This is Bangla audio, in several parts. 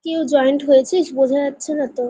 কেউ জয়েন্ট হয়েছিস বোঝা যাচ্ছে না তো।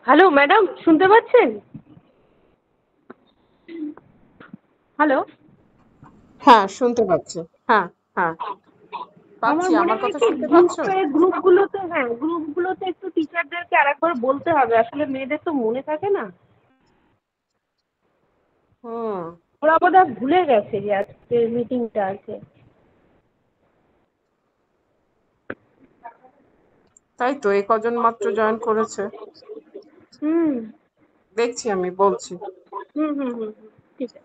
হ্যালো ম্যাডাম, শুনতে পাচ্ছেন? হ্যালো। হ্যাঁ, শুনতে পাচ্ছি। হ্যাঁ, হ্যাঁ, আমার পাচ্ছি। মনে আমার হয় কথা কি শুনতে পাচ্ছ? গ্রুপগুলোতে একটু টিচারদেরকে আরেকবার বলতে হবে, আসলে মেয়েদের তো মনে থাকে না। হুম। ওরা বোধহয় ভুলে গেছে যে আজকে মিটিংটা আছে। তাই তো, এই কজন মাত্র জয়েন করেছে। হুম দেখছি, আমি বলছি। হুম হুম হুম হুম, ঠিক আছে।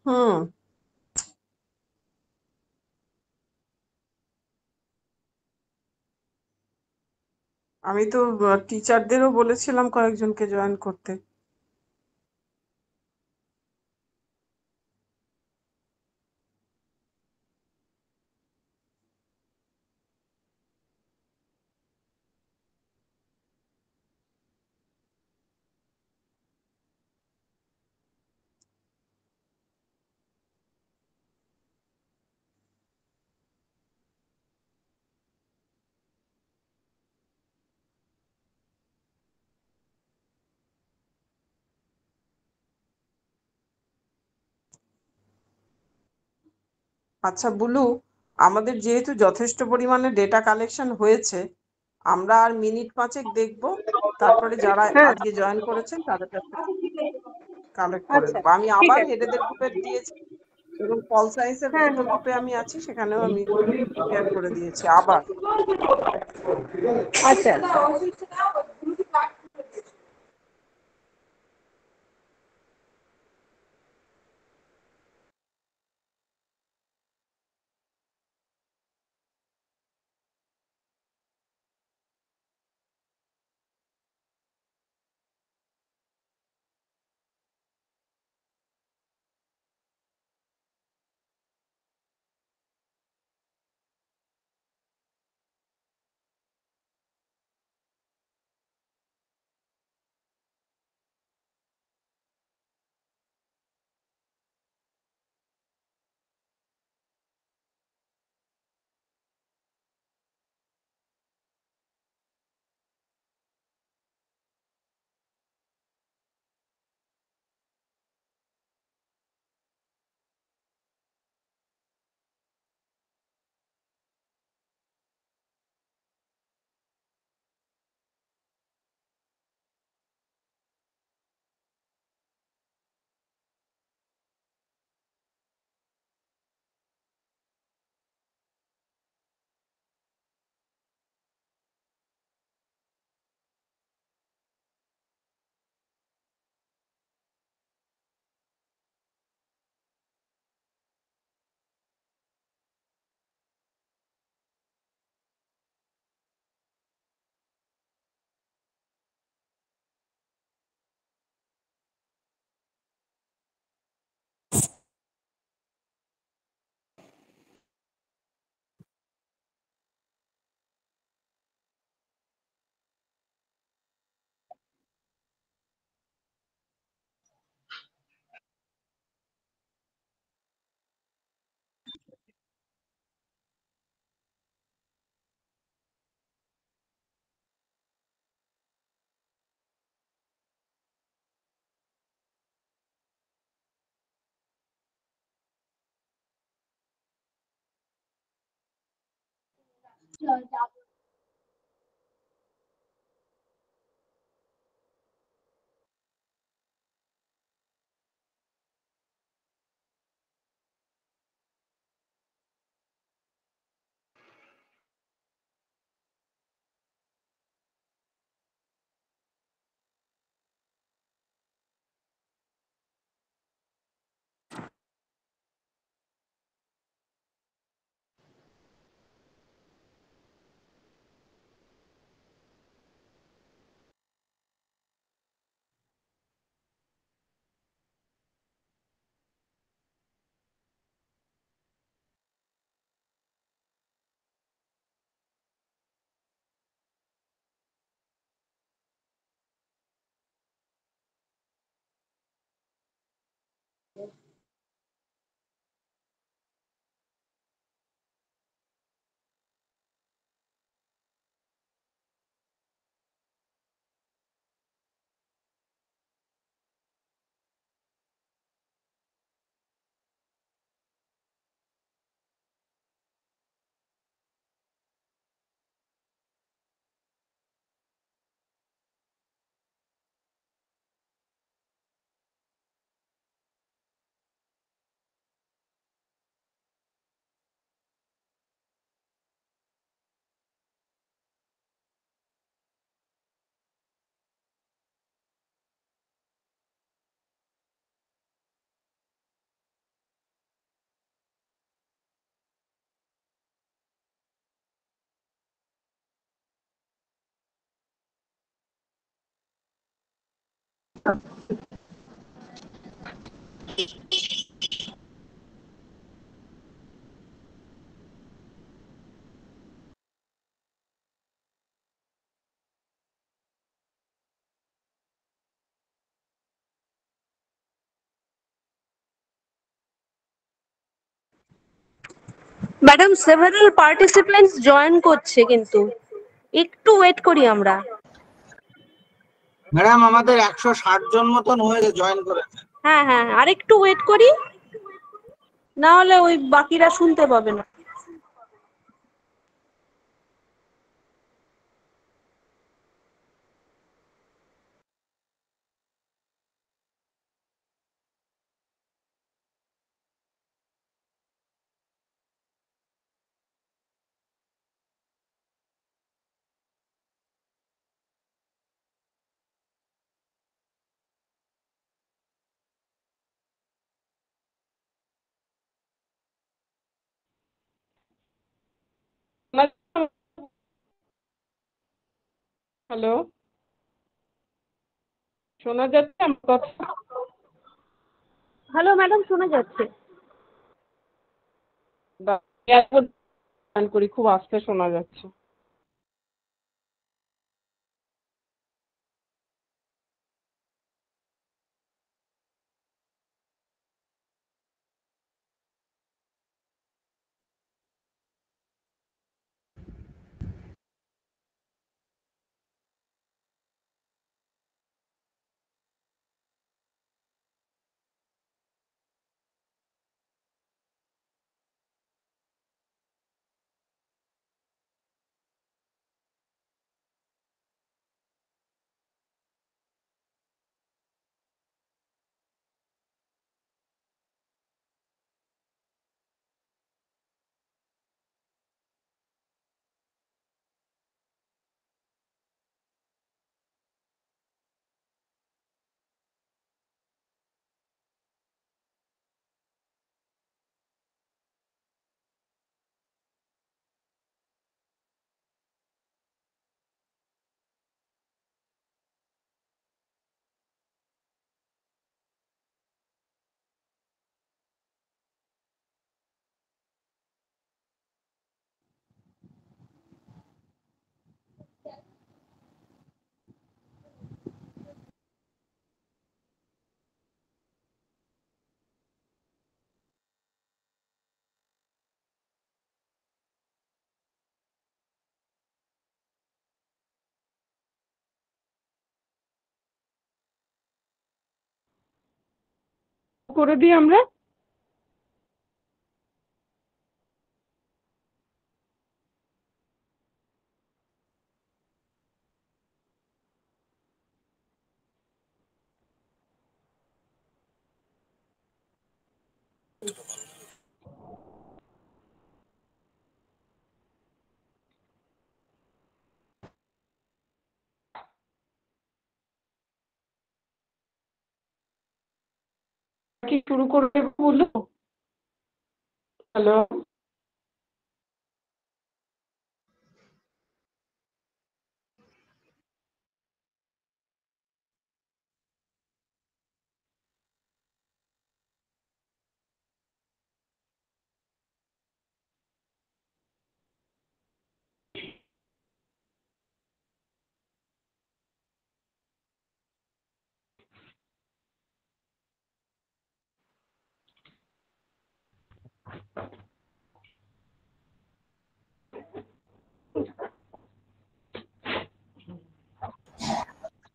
হুম। আমি তো টিচারদেরও বলেছিলাম কয়েকজনকে জয়েন করতে। আচ্ছা বুলু, আমাদের যেহেতু যথেষ্ট পরিমাণে ডেটা কালেকশন হয়েছে, আমরা আর মিনিট পাঁচেক দেখব, তারপরে যারা হ্যাঁ, আজকে জয়েন করেছেন তাদের কাছ থেকে কালেক্ট করে আচ্ছা, নেবো। আমি ঠিক আবার আছে। হেডেদের গ্রুপে দিয়েছি এবং পল সায়েন্সের হ্যাঁ দুটো হ্যাঁ, গ্রুপে আমি আছি, সেখানেও আমি শেয়ার করে দিয়েছি আবার। আচ্ছা। ম্যাডাম সেভারাল পার্টিসিপেন্টস জয়েন করছে, কিন্তু একটু ওয়েট করি আমরা। ম্যাডাম আমাদের 160 জন মতন হয়েছে, জয়েন করেছে। হ্যাঁ হ্যাঁ, আরেকটু ওয়েট করি, না হলে ওই বাকিরা শুনতে পাবে না। হ্যালো, শোনা যাচ্ছে আমার কথা? হ্যালো ম্যাডাম, শোনা যাচ্ছে। জয়েন করি, খুব আস্তে শোনা যাচ্ছে। করে দিই আমরা। কি শুরু করবে বলো? হ্যালো,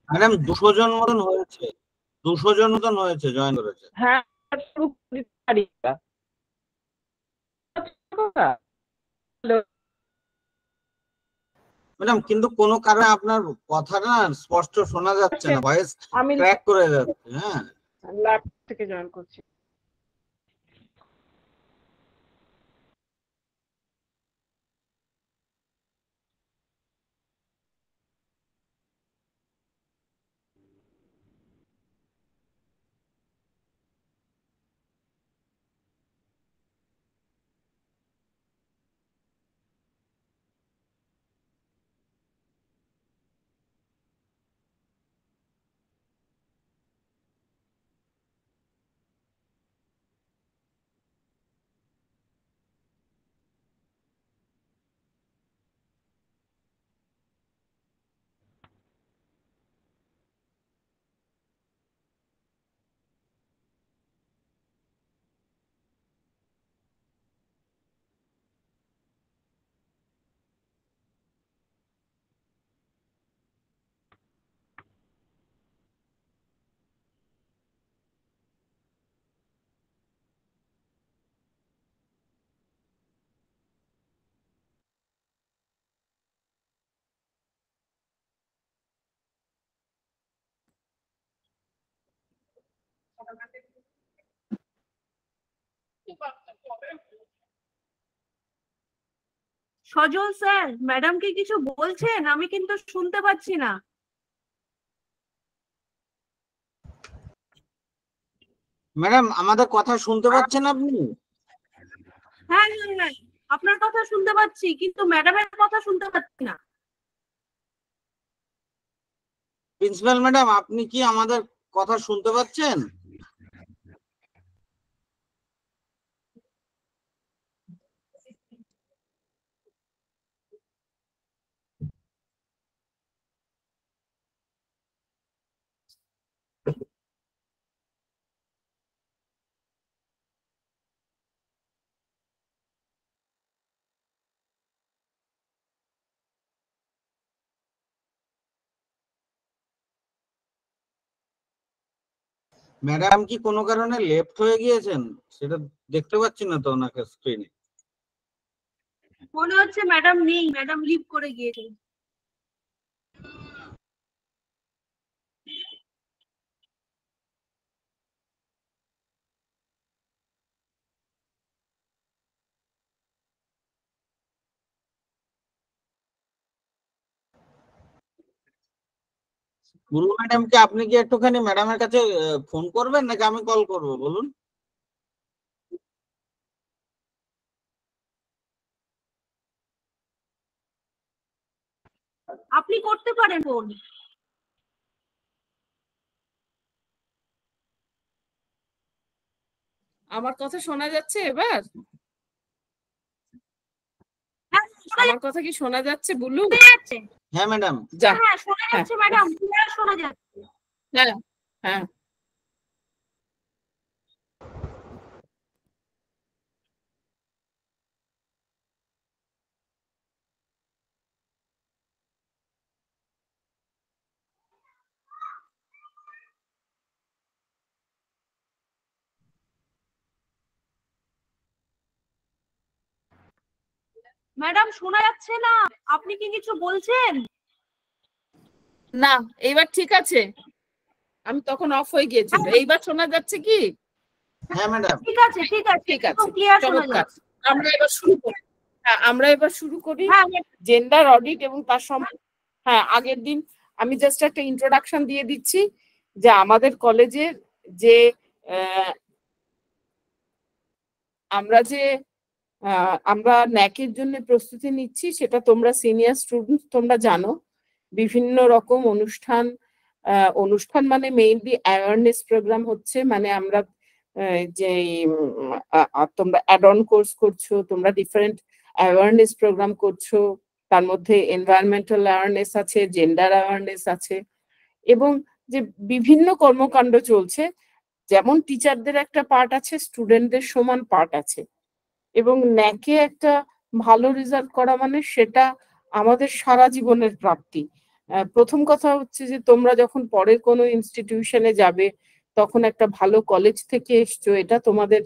ম্যাডাম 200 জন মতন হয়েছে, 200 জন মতন হয়েছে, জয়েন করেছে। হ্যাঁ শুরু করতে পারি। হ্যালো, ম্যাডাম কিন্তু কোনো কারণে আপনার কথাটা না স্পষ্ট শোনা যাচ্ছে না, ভয়েস আমি ক্র্যাক করে যাচ্ছে। হ্যাঁ, ল্যাব থেকে জয়েন করছি। সজল স্যার, ম্যাডাম কি কিছু বলছেন? আমি কিন্তু শুনতে পাচ্ছি না। ম্যাডাম আমাদের কথা শুনতে পাচ্ছেন আপনি? হ্যাঁ হ্যাঁ হ্যাঁ, আপনার কথা শুনতে পাচ্ছি, কিন্তু ম্যাডামের কথা শুনতে পাচ্ছি না। প্রিন্সিপাল ম্যাডাম, আপনি কি আমাদের কথা শুনতে পাচ্ছেন? ম্যাডাম কি কোনো কারণে লেফট হয়ে গিয়েছেন? সেটা দেখতে পাচ্ছি না তো ওনাকে স্ক্রিনে। মনে হচ্ছে ম্যাডাম নেই, ম্যাডাম লিভ করে গিয়েছেন। গুরু ম্যাডামকে আপনি কি একটুখানি ম্যাডামের কাছে ফোন করবেন নাকি আমি কল করব বলুন? আপনি করতে পারেন ফোন। আমার কথা শোনা যাচ্ছে এবার? হ্যাঁ শোনা আমার কথা কি শোনা যাচ্ছে বুলু? যাচ্ছে। হ্যাঁ ম্যাডাম। যা, হ্যাঁ শোনা যাচ্ছে ম্যাডাম, ক্লিয়ার শোনা যাচ্ছে। হ্যাঁ হ্যাঁ। ম্যাডাম শোনা যাচ্ছে না, আপনি কি কিছু বলছেন? না, এইবার ঠিক আছে। আমি তখন অফ হয়ে গিয়েছিল। এইবার শোনা যাচ্ছে কি? হ্যাঁ ম্যাডাম। ঠিক আছে ঠিক আছে ক্লিয়ার শোনা চমৎকার। যাচ্ছে। আমরা এবার শুরু করি। হ্যাঁ, আমরা এবার শুরু করি হ্যাঁ জেন্ডার অডিট এবং তার হ্যাঁ, আগের দিন আমি জাস্ট একটা ইন্ট্রোডাকশন দিয়ে দিচ্ছি যে আমাদের কলেজের যে আমরা ন্যাকের জন্য প্রস্তুতি নিচ্ছি, সেটা তোমরা সিনিয়র স্টুডেন্ট তোমরা জানো। বিভিন্ন রকম অনুষ্ঠান মানে মেইনলি অ্যাওয়ারনেস প্রোগ্রাম হচ্ছে, মানে আমরা যে তোমরা অ্যাড অন কোর্স করছো, তোমরা ডিফারেন্ট অ্যাওয়ারনেস প্রোগ্রাম করছো, তার মধ্যে এনভায়রনমেন্টাল অ্যাওয়ারনেস আছে, জেন্ডার অ্যাওয়ারনেস আছে, এবং যে বিভিন্ন কর্মকাণ্ড চলছে। যেমন টিচারদের একটা পার্ট আছে, স্টুডেন্টদের সমান পার্ট আছে, এবং ন্যাকে একটা ভালো রেজাল্ট করা মানে সেটা আমাদের সারা জীবনের প্রাপ্তি। প্রথম কথা হচ্ছে যে তোমরা যখন পরের কোনো ইনস্টিটিউশনে যাবে, তখন একটা ভালো কলেজ থেকে এসছো, এটা তোমাদের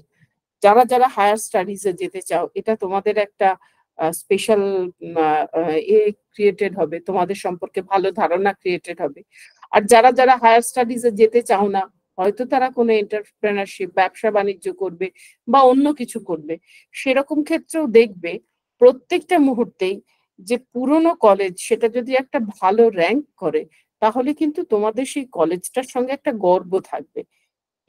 যারা যারা হায়ার স্টাডিজে যেতে চাও, এটা তোমাদের একটা স্পেশাল ক্রিয়েটেড হবে, তোমাদের সম্পর্কে ভালো ধারণা ক্রিয়েটেড হবে। আর যারা যারা হায়ার স্টাডিজে যেতে চাও না, হয়তো তারা কোনো এন্টারপ্রেনারশিপ, ব্যবসা বাণিজ্য করবে বা অন্য কিছু করবে, সেরকম ক্ষেত্রেও দেখবে প্রত্যেকটা মুহূর্তেই যে পুরনো কলেজ সেটা যদি একটা ভালো র্যাঙ্ক করে, তাহলে কিন্তু তোমাদের সেই কলেজটার সঙ্গে একটা গর্ব থাকবে।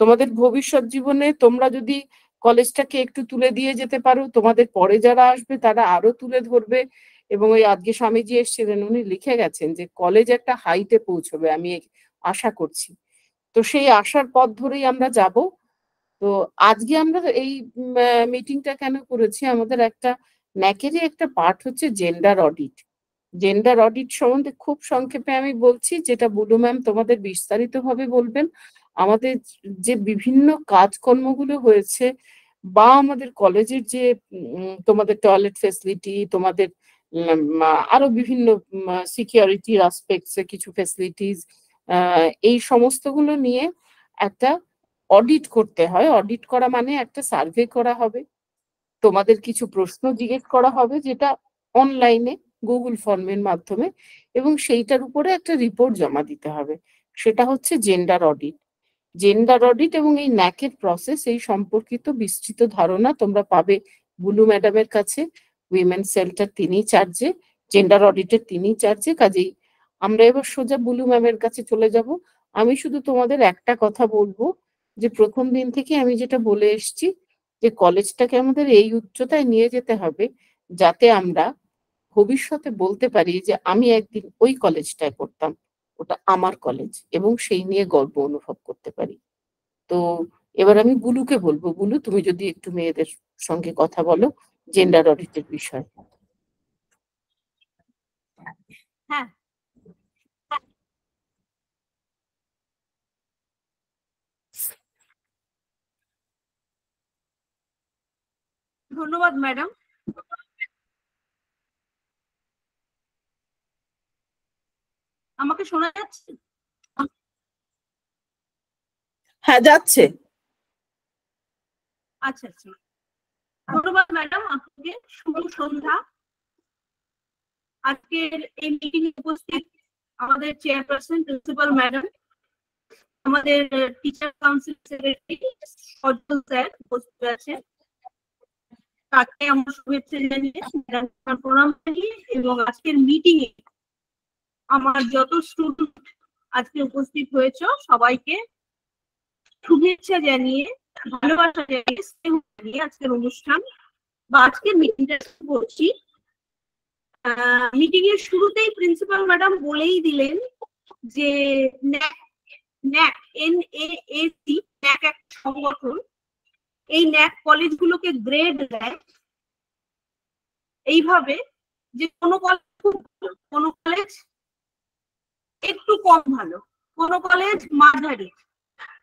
তোমাদের ভবিষ্যৎ জীবনে তোমরা যদি কলেজটাকে একটু তুলে দিয়ে যেতে পারো, তোমাদের পরে যারা আসবে তারা আরো তুলে ধরবে। এবং ওই আজকে স্বামীজি এসেছিলেন, উনি লিখে গেছেন যে কলেজ একটা হাইটে পৌঁছবে, আমি আশা করছি। তো সেই আশার পথ ধরেই আমরা যাব। তো আজকে আমরা এই মিটিংটা কেন করেছি, আমাদের একটা ন্যাকেরই একটা পার্ট হচ্ছে জেন্ডার অডিট। জেন্ডার অডিট সম্বন্ধে খুব সংক্ষেপে আমি বলছি, যেটা বুলু ম্যাম তোমাদের বিস্তারিতভাবে বলবেন। আমাদের যে বিভিন্ন কাজকর্মগুলো হয়েছে, বা আমাদের কলেজের যে তোমাদের টয়লেট ফেসিলিটি, তোমাদের আরো বিভিন্ন সিকিউরিটি অ্যাসপেক্টসে কিছু ফেসিলিটিস, এই সমস্তগুলো নিয়ে একটা অডিট করতে হয়। অডিট করা মানে একটা সার্ভে করা হবে, তোমাদের কিছু প্রশ্ন জিজ্ঞেস করা হবে, যেটা অনলাইনে গুগল ফর্মের মাধ্যমে, এবং সেইটার উপরে একটা রিপোর্ট জমা দিতে হবে। সেটা হচ্ছে জেন্ডার অডিট। জেন্ডার অডিট এবং এই ন্যাকের প্রসেস, এই সম্পর্কিত বিস্তৃত ধারণা তোমরা পাবে বুলু ম্যাডামের কাছে। উইমেন সেলটার তিনিই চার্জে, জেন্ডার অডিটের তিনিই চার্জে। কাজেই আমরা এবার সোজা বুলু ম্যামের কাছে চলে যাব। আমি শুধু তোমাদের একটা কথা বলবো, যে প্রথম দিন থেকে আমি যেটা বলে এসছি, যে কলেজটাকে আমাদের এই উচ্চতায় নিয়ে যেতে হবে, যাতে আমরা ভবিষ্যতে বলতে পারি যে আমি একদিন ওই কলেজটায় পড়তাম, ওটা আমার কলেজ, এবং সেই নিয়ে গর্ব অনুভব করতে পারি। তো এবার আমি বুলুকে বলবো, বুলু তুমি যদি একটু মেয়েদের সঙ্গে কথা বলো জেন্ডার অডিটের বিষয়ে। হ্যাঁ ধন্যবাদ ম্যাডাম। আমাকে শোনা যাচ্ছে? হ্যাঁ, যাচ্ছে। আচ্ছা ধন্যবাদ ম্যাডাম, আপনাকে শুভ সন্ধ্যা। আজকের এই মিটিং এ উপস্থিত আমাদের চেয়ারপারসন প্রিন্সিপাল ম্যাডাম, আমাদের টিচার কাউন্সিল সেক্রেটারি সজল স্যার উপস্থিত আছেন, তাকে আমরা শুভেচ্ছা জানিয়ে প্রণাম জানিয়ে, এবং আজকের মিটিং এ আমার যত স্টুডেন্ট আজকে উপস্থিত হয়েছে সবাইকে শুভেচ্ছা জানিয়ে, ভালোবাসা জানিয়ে আজকের অনুষ্ঠান বা আজকের মিটিংটা করছি। মিটিং এর শুরুতেই প্রিন্সিপাল ম্যাডাম বলেই দিলেন যে ন্যাক NAAC ন্যাক একটা সংগঠন, এই ন্যাক কলেজগুলোকে গ্রেড দেয় এইভাবে যে কোনো কলেজ খুব ভালো, কোনো কলেজ একটু কম ভালো, কোনো কলেজ মাঝারি,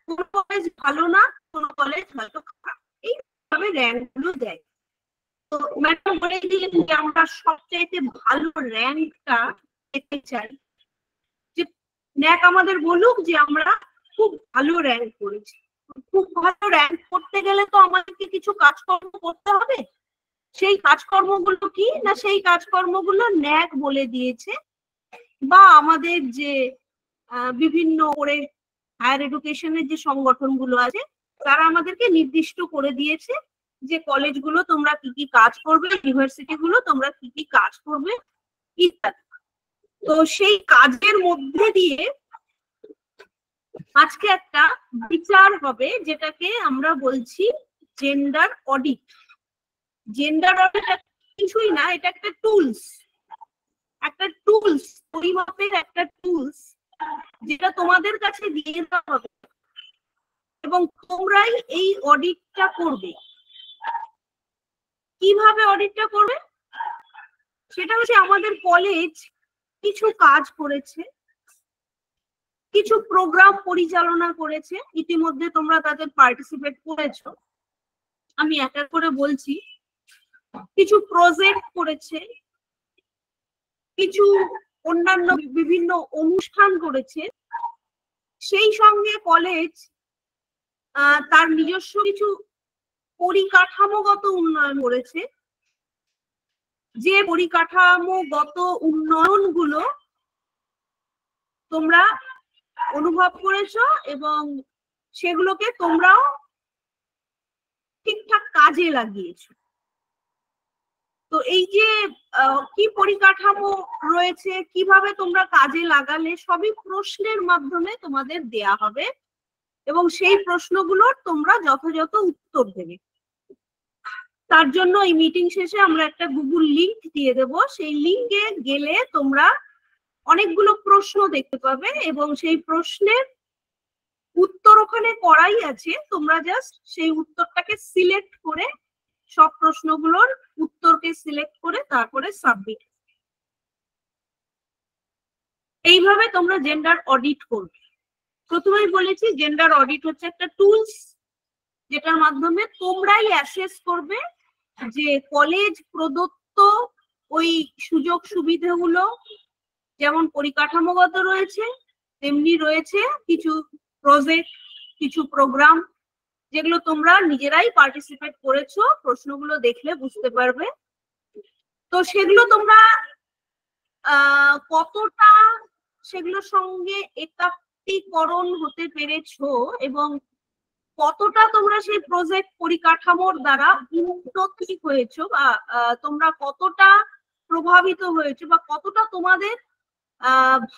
কোনো কলেজ ভালো না, কোনো কলেজ হয়তো খারাপ, এইভাবে র্যাঙ্ক গুলো দেয়। তো ম্যাডাম বলে দিলেন যে আমরা সবচাইতে ভালো র্যাঙ্কটা পেতে চাই, যে ন্যাক আমাদের বলুক যে আমরা খুব ভালো র্যাঙ্ক করেছি। খুব ভালো র্যাঙ্ক করতে গেলে তো আমাদেরকে কিছু কাজকর্ম করতে হবে। সেই কাজকর্মগুলো কি না, সেই কাজকর্মগুলো ন্যাক বলে দিয়েছে, বা আমাদের যে বিভিন্ন করে হায়ার এডুকেশনের যে সংগঠনগুলো আছে তারা আমাদেরকে নির্দিষ্ট করে দিয়েছে যে কলেজগুলো তোমরা কি কি কাজ করবে, ইউনিভার্সিটি গুলো তোমরা কি কি কাজ করবে ইত্যাদি। তো সেই কাজের মধ্যে দিয়ে আজকে একটা বিচার হবে, যেটাকে আমরা বলছি জেন্ডার অডিট। জেন্ডার অডিট কিছুই না, এটা একটা টুলস, পরিমাপের একটা টুলস, যেটা তোমাদের কাছে দিয়ে দেওয়া হবে এবং তোমরাই এই অডিটটা করবে। কিভাবে অডিটটা করবে সেটা হচ্ছে, আমাদের কলেজ কিছু কাজ করেছে, কিছু প্রোগ্রাম পরিচালনা করেছে, ইতিমধ্যে তোমরা তাদের পার্টিসিপেট করেছো। আমি এক এক করে বলছি। কিছু প্রজেক্ট করেছে, কিছু অন্যান্য বিভিন্ন অনুষ্ঠান করেছে, সেই সঙ্গে কলেজ তার নিজস্ব কিছু পরিকাঠামোগত উন্নয়ন করেছে। যে পরিকাঠামোগত উন্নয়নগুলো তোমরা অনুভব করেছো এবং সেগুলোকে তোমরাও ঠিকঠাক কাজে লাগিয়েছো। তো এই যে কি পরিকাঠামো রয়েছে, কিভাবে তোমরা কাজে লাগালে, সবই প্রশ্নের মাধ্যমে তোমাদের দেয়া হবে এবং সেই প্রশ্নগুলোর তোমরা যথাযথ উত্তর দেবে। তার জন্য এই মিটিং শেষে আমরা একটা গুগল লিংক দিয়ে দেব। সেই লিংকে গেলে তোমরা অনেকগুলো প্রশ্ন দেখতে পাবে এবং সেই প্রশ্নের উত্তর ওখানে করাই আছে। তোমরা জাস্ট সেই উত্তরটাকে সিলেক্ট করে, সব প্রশ্নগুলোর উত্তরকে সিলেক্ট করে তারপরে সাবমিট। এইভাবে তোমরা জেন্ডার অডিট করবে। প্রথমেই বলেছি জেন্ডার অডিট হচ্ছে একটা টুলস, যেটার মাধ্যমে তোমরাই অ্যাসেস করবে যে কলেজ প্রদত্ত ওই সুযোগ সুবিধাগুলো যেমন পরিকাঠামোগত রয়েছে, তেমনি রয়েছে কিছু প্রজেক্ট, কিছু প্রোগ্রাম, যেগুলো তোমরা নিজেরাই পার্টিসিপেট করেছো। প্রশ্নগুলো দেখলে বুঝতে পারবে। তো সেগুলো তোমরা কতটা সেগুলোর সঙ্গে একাত্মীকরণ হতে পেরেছো এবং কতটা তোমরা সেই প্রজেক্ট পরিকাঠামোর দ্বারা উন্নতি হয়েছো, বা তোমরা কতটা প্রভাবিত হয়েছো, বা কতটা তোমাদের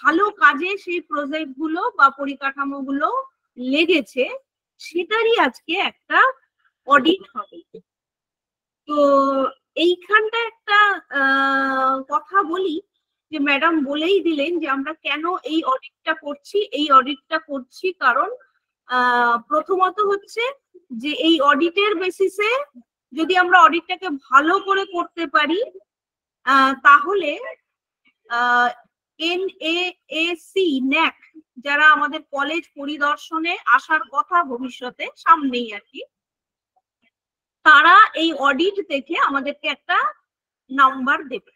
ভালো কাজে সেই প্রজেক্ট গুলো বা পরিকাঠামো গুলো লেগেছে, সেটারই আজকে একটা অডিট হবে। তো এইখানটা একটা কথা বলি, যে ম্যাডাম বলেই দিলেন যে আমরা কেন এই অডিটটা করছি। এই অডিটটা করছি কারণ প্রথমত হচ্ছে যে এই অডিটের বেসিসে যদি আমরা অডিটটাকে ভালো করে করতে পারি, তাহলে NAAC NAC যারা আমাদের কলেজ পরিদর্শনে আসার কথা ভবিষ্যতে, সামনেই আর কি, তারা এই অডিট দেখে আমাদেরকে একটা নাম্বার দেবে।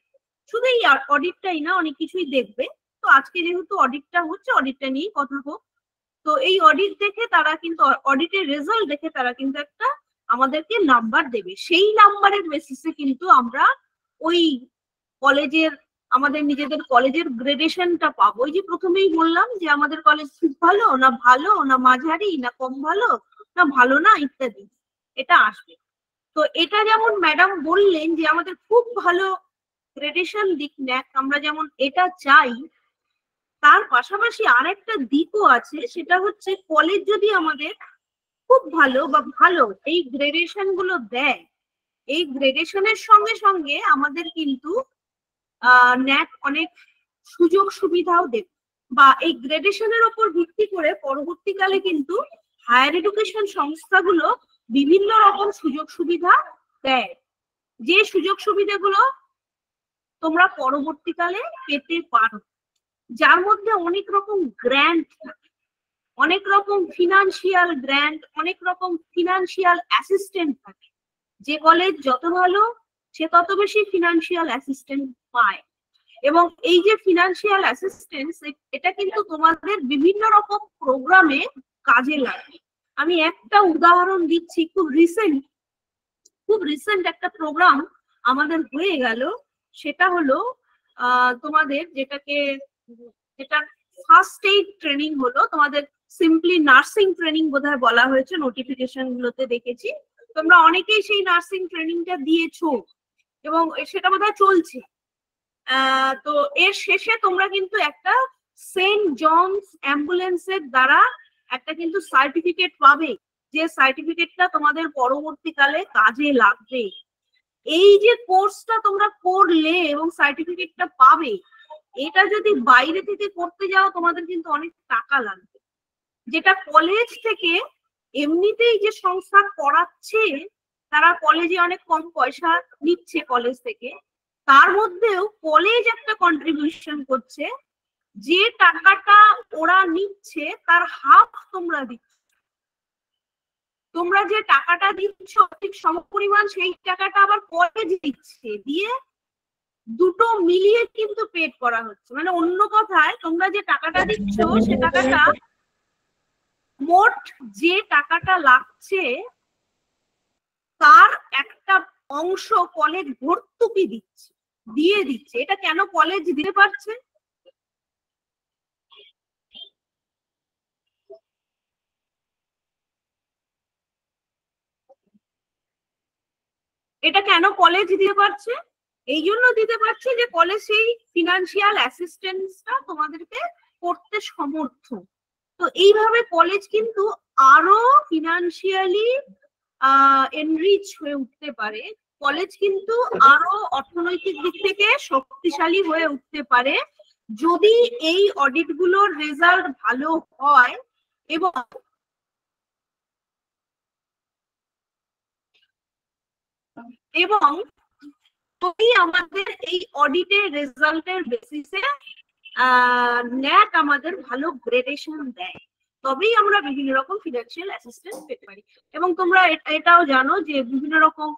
শুধু এই অডিটটাই না, অনেক কিছুই দেখবে। তো আজকে যেহেতু অডিটটা হচ্ছে, অডিটটা নিয়েই কথা হোক। তো এই অডিট দেখে তারা কিন্তু, অডিটের রেজাল্ট দেখে তারা কিন্তু একটা আমাদেরকে নাম্বার দেবে। সেই নাম্বারের বেসিসে কিন্তু আমরা ওই কলেজের, আমাদের নিজেদের কলেজের গ্রেডেশনটা পাবো। ওই যে প্রথমেই বললাম যে আমাদের কলেজ খুব ভালো না, ভালো না, মাঝারি না, কম ভালো না, ভালো না, ইত্যাদি, এটা আসবে। তো এটা যেমন ম্যাডাম বললেন যে আমাদের খুব ভালো গ্রেডেশন দিক নেক, আমরা যেমন এটা চাই, তার পাশাপাশি আরেকটা দিকও আছে। সেটা হচ্ছে কলেজ যদি আমাদের খুব ভালো বা ভালো এই গ্রেডেশন গুলো দেয়, এই গ্রেডেশনের সঙ্গে সঙ্গে আমাদের কিন্তু ন্যাক অনেক সুযোগ সুবিধাও দেবে, বা এই গ্রেডেশনের উপর ভিত্তি করে পরবর্তীকালে কিন্তু হায়ার এডুকেশন সংস্থাগুলো বিভিন্ন রকম সুযোগ সুবিধা দেয়, যে সুযোগ সুবিধাগুলো তোমরা পরবর্তীকালে পেতে পারো, যার মধ্যে অনেক রকম গ্র্যান্ট থাকে, অনেক রকম ফিনান্সিয়াল গ্র্যান্ট, অনেক রকম ফিনান্সিয়াল অ্যাসিস্ট্যান্ট থাকে। যে কলেজ যত ভালো সে তত বেশি ফিনান্সিয়াল অ্যাসিস্ট্যান্ট পায়। এবং এই যে ফিনান্সিয়াল অ্যাসিস্ট্যান্স, এটা কিন্তু তোমাদের বিভিন্ন রকম প্রোগ্রামে কাজে লাগে। আমি একটা উদাহরণ দিচ্ছি, খুব রিসেন্ট একটা প্রোগ্রাম আমাদের হয়ে গেল। সেটা হলো তোমাদের যেটা ফার্স্ট এইড ট্রেনিং হলো, তোমাদের সিম্পলি নার্সিং ট্রেনিং বোধহয় বলা হয়েছে, নোটিফিকেশন গুলোতে দেখেছি। তোমরা অনেকেই সেই নার্সিং ট্রেনিংটা দিয়েছো এবং সেটা বোধহয় চলছে। তো এর শেষে তোমরা কিন্তু একটা সেন্ট জনস অ্যাম্বুলেন্সের দ্বারা একটা কিন্তু সার্টিফিকেট পাবে, যে সার্টিফিকেটটা তোমাদের পরবর্তীকালে কাজে লাগবে। এই যে কোর্সটা তোমরা করলে এবং সার্টিফিকেটটা পাবে, এটা যদি বাইরে থেকে করতে যাও তোমাদের কিন্তু অনেক টাকা লাগবে, যেটা কলেজ থেকে এমনিতেই যে সংস্থা করাচ্ছে তারা কলেজে অনেক কম পয়সা নিচ্ছে কলেজ থেকে, তার মধ্যেও কলেজ একটা কন্ট্রিবিউশন করছে, যে টাকাটা ওরা নিচ্ছে তার হাফ তোমরা দিচ্ছ। তোমরা যে টাকাটা দিচ্ছ ঠিক সমপরিমাণ সেই টাকাটা আবার কলেজ দিচ্ছে, দিয়ে দুটো মিলিয়ে কিন্তু পেড করা হচ্ছে। মানে অন্য কথায় তোমরা যে টাকাটা দিচ্ছ সে টাকাটা মোট যে টাকাটা লাগছে তার একটা অংশ কলেজ ভর্তুকি দিয়ে দিচ্ছে। এটা কেন কলেজ দিতে পারছে? এটা কেন কলেজ দিতে পারছে? এই জন্য দিতে পারছে যে কলেজ সেই ফিনান্সিয়াল অ্যাসিস্ট্যান্সটা তোমাদেরকে করতে সমর্থ। তো এইভাবে কলেজ কিন্তু আরো ফিনান্সিয়ালি এনরিচ হয়ে উঠতে পারে, কলেজ কিন্তু আরো অর্থনৈতিক দিক থেকে শক্তিশালী হয়ে উঠতে পারে যদি এই অডিট গুলোর রেজাল্ট ভালো হয় এবং যদি আমাদের এই অডিটের রেজাল্টের বেসিসে ন্যাক আমাদের ভালো গ্রেডেশন দেয়, তবেই আমরা বিভিন্ন রকম ফিনান্সিয়াল অ্যাসিস্ট্যান্স পেতে পারি। এবং তোমরা এটাও জানো যে বিভিন্ন রকম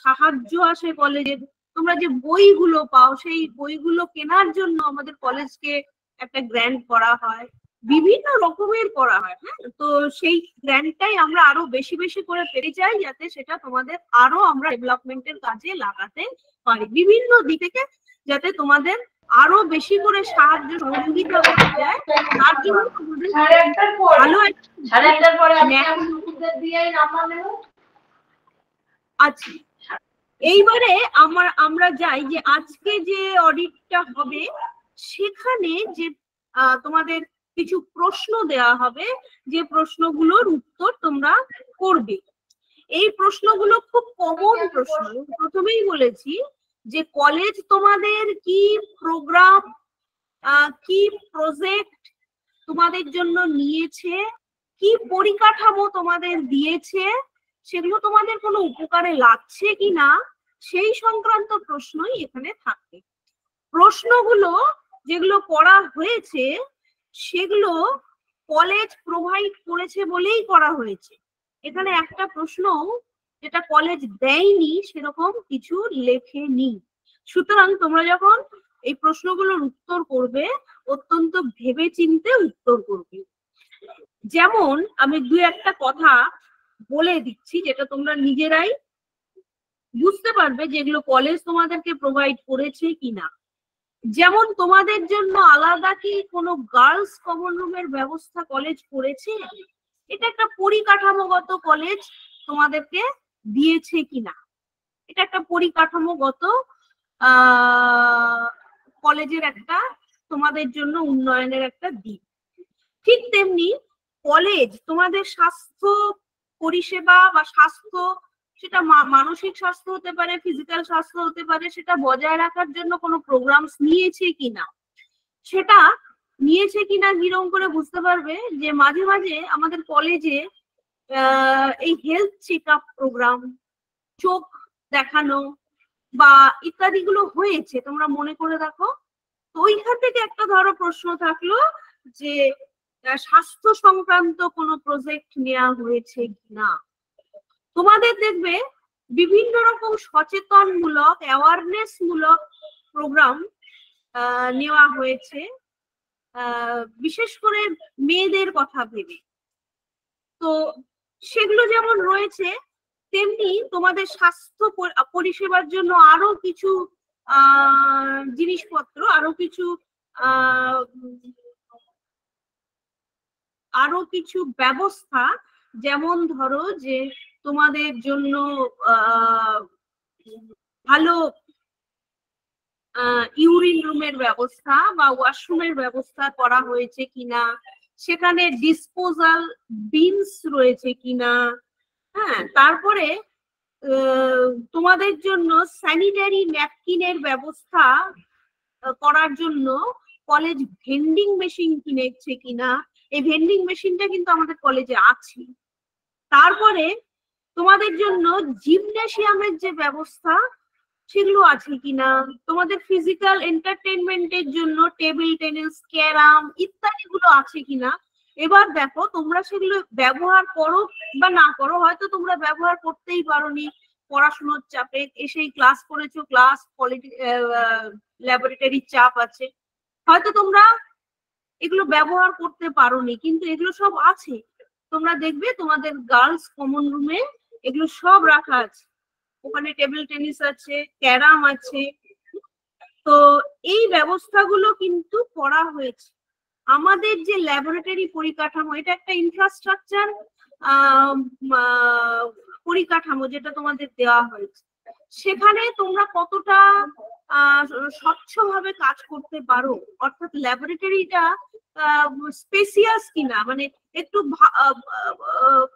সাহায্য আসে কলেজের। তোমরা যে বইগুলো পাও সেই বইগুলো কেনার জন্য আমাদের কলেজকে একটা গ্র্যান্ট করা হয়, বিভিন্ন রকমের করা হয়। হ্যাঁ, তো সেই গ্র্যান্টটাই আমরা আরো বেশি বেশি করে পেতে চাই, যাতে সেটা তোমাদের আরো আমরা ডেভেলপমেন্টের কাজে লাগাতে পারি, বিভিন্ন দিক থেকে যাতে তোমাদের আরো বেশি করে সাহায্য সহযোগিতা করা যায়। তার জন্য তোমাদের ভালো আচ্ছা, এইবারে আমরা যাই যে আজকে যে অডিটটা হবে সেখানে যে তোমাদের কিছু প্রশ্ন দেয়া হবে, যে প্রশ্নগুলোর উত্তর তোমরা করবে। এই প্রশ্নগুলো খুব কমন প্রশ্ন। প্রথমেই বলেছি যে কলেজ তোমাদের কি প্রোগ্রাম, কি প্রজেক্ট তোমাদের জন্য নিয়েছে, কি পরিকাঠামো তোমাদের দিয়েছে, সেগুলো তোমাদের কোনো উপকারে লাগছে কিনা, সেই সংক্রান্ত প্রশ্নই এখানে থাকবে। প্রশ্নগুলো যেগুলো করা হয়েছে সেগুলো কলেজ প্রোভাইড করেছে বলেই করা হয়েছে। এখানে একটা প্রশ্ন যেটা কলেজ দেয়নি সেরকম কিছু লেখেনি। সুতরাং তোমরা যখন এই প্রশ্নগুলোর উত্তর করবে অত্যন্ত ভেবেচিন্তে উত্তর করবে। যেমন আমি দুই একটা কথা বলে দিচ্ছি যেটা তোমরা নিজেরাই বুঝতে পারবে যেগুলো কলেজ তোমাদেরকে প্রোভাইড করেছে কিনা। যেমন তোমাদের জন্য আলাদা কি কোনো গার্লস কমন রুমের ব্যবস্থা কলেজ করেছে? এটা একটা পরিকাঠামোগত কলেজ তোমাদেরকে দিয়েছে কিনা, এটা একটা পরিকাঠামোগত কলেজের একটা তোমাদের জন্য উন্নয়নের একটা দিক। ঠিক তেমনি কলেজ তোমাদের স্বাস্থ্য পরিষেবা বা স্বাস্থ্য, সেটা মানসিক স্বাস্থ্য হতে পারে, ফিজিক্যাল স্বাস্থ্য হতে পারে, সেটা বজায় রাখার জন্য কোনো প্রোগ্রামস নিয়েছে কিনা। সেটা নিয়েছে কিনা কিরকম করে বুঝতে পারবে যে মাঝে মাঝে আমাদের কলেজে এই হেলথ চেক আপ প্রোগ্রাম, চোখ দেখানো বা ইত্যাদি গুলো হয়েছে, তোমরা মনে করে দেখো। তো ওইখান থেকে একটা ধরো প্রশ্ন থাকলো যে স্বাস্থ্য সংক্রান্ত কোনো প্রজেক্ট নেওয়া হয়েছে কিনা। তোমাদের দেখবে বিভিন্ন রকম সচেতনমূলক অ্যাওয়ারনেস মূলক প্রোগ্রাম নেওয়া হয়েছে, বিশেষ করে মেয়েদের কথা ভেবে। তো সেগুলো যেমন রয়েছে তেমনি তোমাদের স্বাস্থ্য পরিষেবার জন্য আরো কিছু জিনিসপত্র, আরো কিছু আরো কিছু ব্যবস্থা, যেমন ধরো যে তোমাদের জন্য ভালো ইউরিন রুমের ব্যবস্থা বা ওয়াশরুমের ব্যবস্থা করা হয়েছে কিনা, সেখানে ডিসপোজাল বিনস রয়েছে কিনা, হ্যাঁ, তারপরে তোমাদের জন্য স্যানিটারি ন্যাপকিনের ব্যবস্থা করার জন্য কলেজ ভেন্ডিং মেশিন কিনেছে কিনা, এই ভেন্ডিং মেশিনটা কিন্তু আমাদের কলেজে আছে। তারপরে তোমাদের জন্য জিমন্যাসিয়ামের যে ব্যবস্থা সেগুলো আছে কিনা, তোমাদের ফিজিক্যাল এন্টারটেইনমেন্টের জন্য টেবিল টেনিস, ক্যারাম ইত্যাদি গুলো আছে কিনা। এবার দেখো তোমরা সেগুলো ব্যবহার করো বা না করো, হয়তো তোমরা ব্যবহার করতেই পারোনি, পড়াশোনার চাপে এসেই ক্লাস করেছো, ক্লাস ল্যাবরেটরির চাপ আছে, হয়তো তোমরা এগুলো ব্যবহার করতে পারোনি, কিন্তু এগুলো সব আছে। তোমরা দেখবে তোমাদের গার্লস কমন রুমে এগুলো সব রাখা আছে, ওখানে টেবিল টেনিস আছে, ক্যারাম আছে। তো এই ব্যবস্থাগুলো কিন্তু করা হয়েছে। আমাদের যে ল্যাবরেটরি পরিকাঠামো, এটা একটা ইনফ্রাস্ট্রাকচার পরিকাঠামো যেটা তোমাদের দেওয়া হয়েছে, সেখানে তোমরা কতটা স্বচ্ছভাবে কাজ করতে পারো, অর্থাৎ ল্যাবরেটরিটা স্পেসিয়াস কিনা, মানে একটু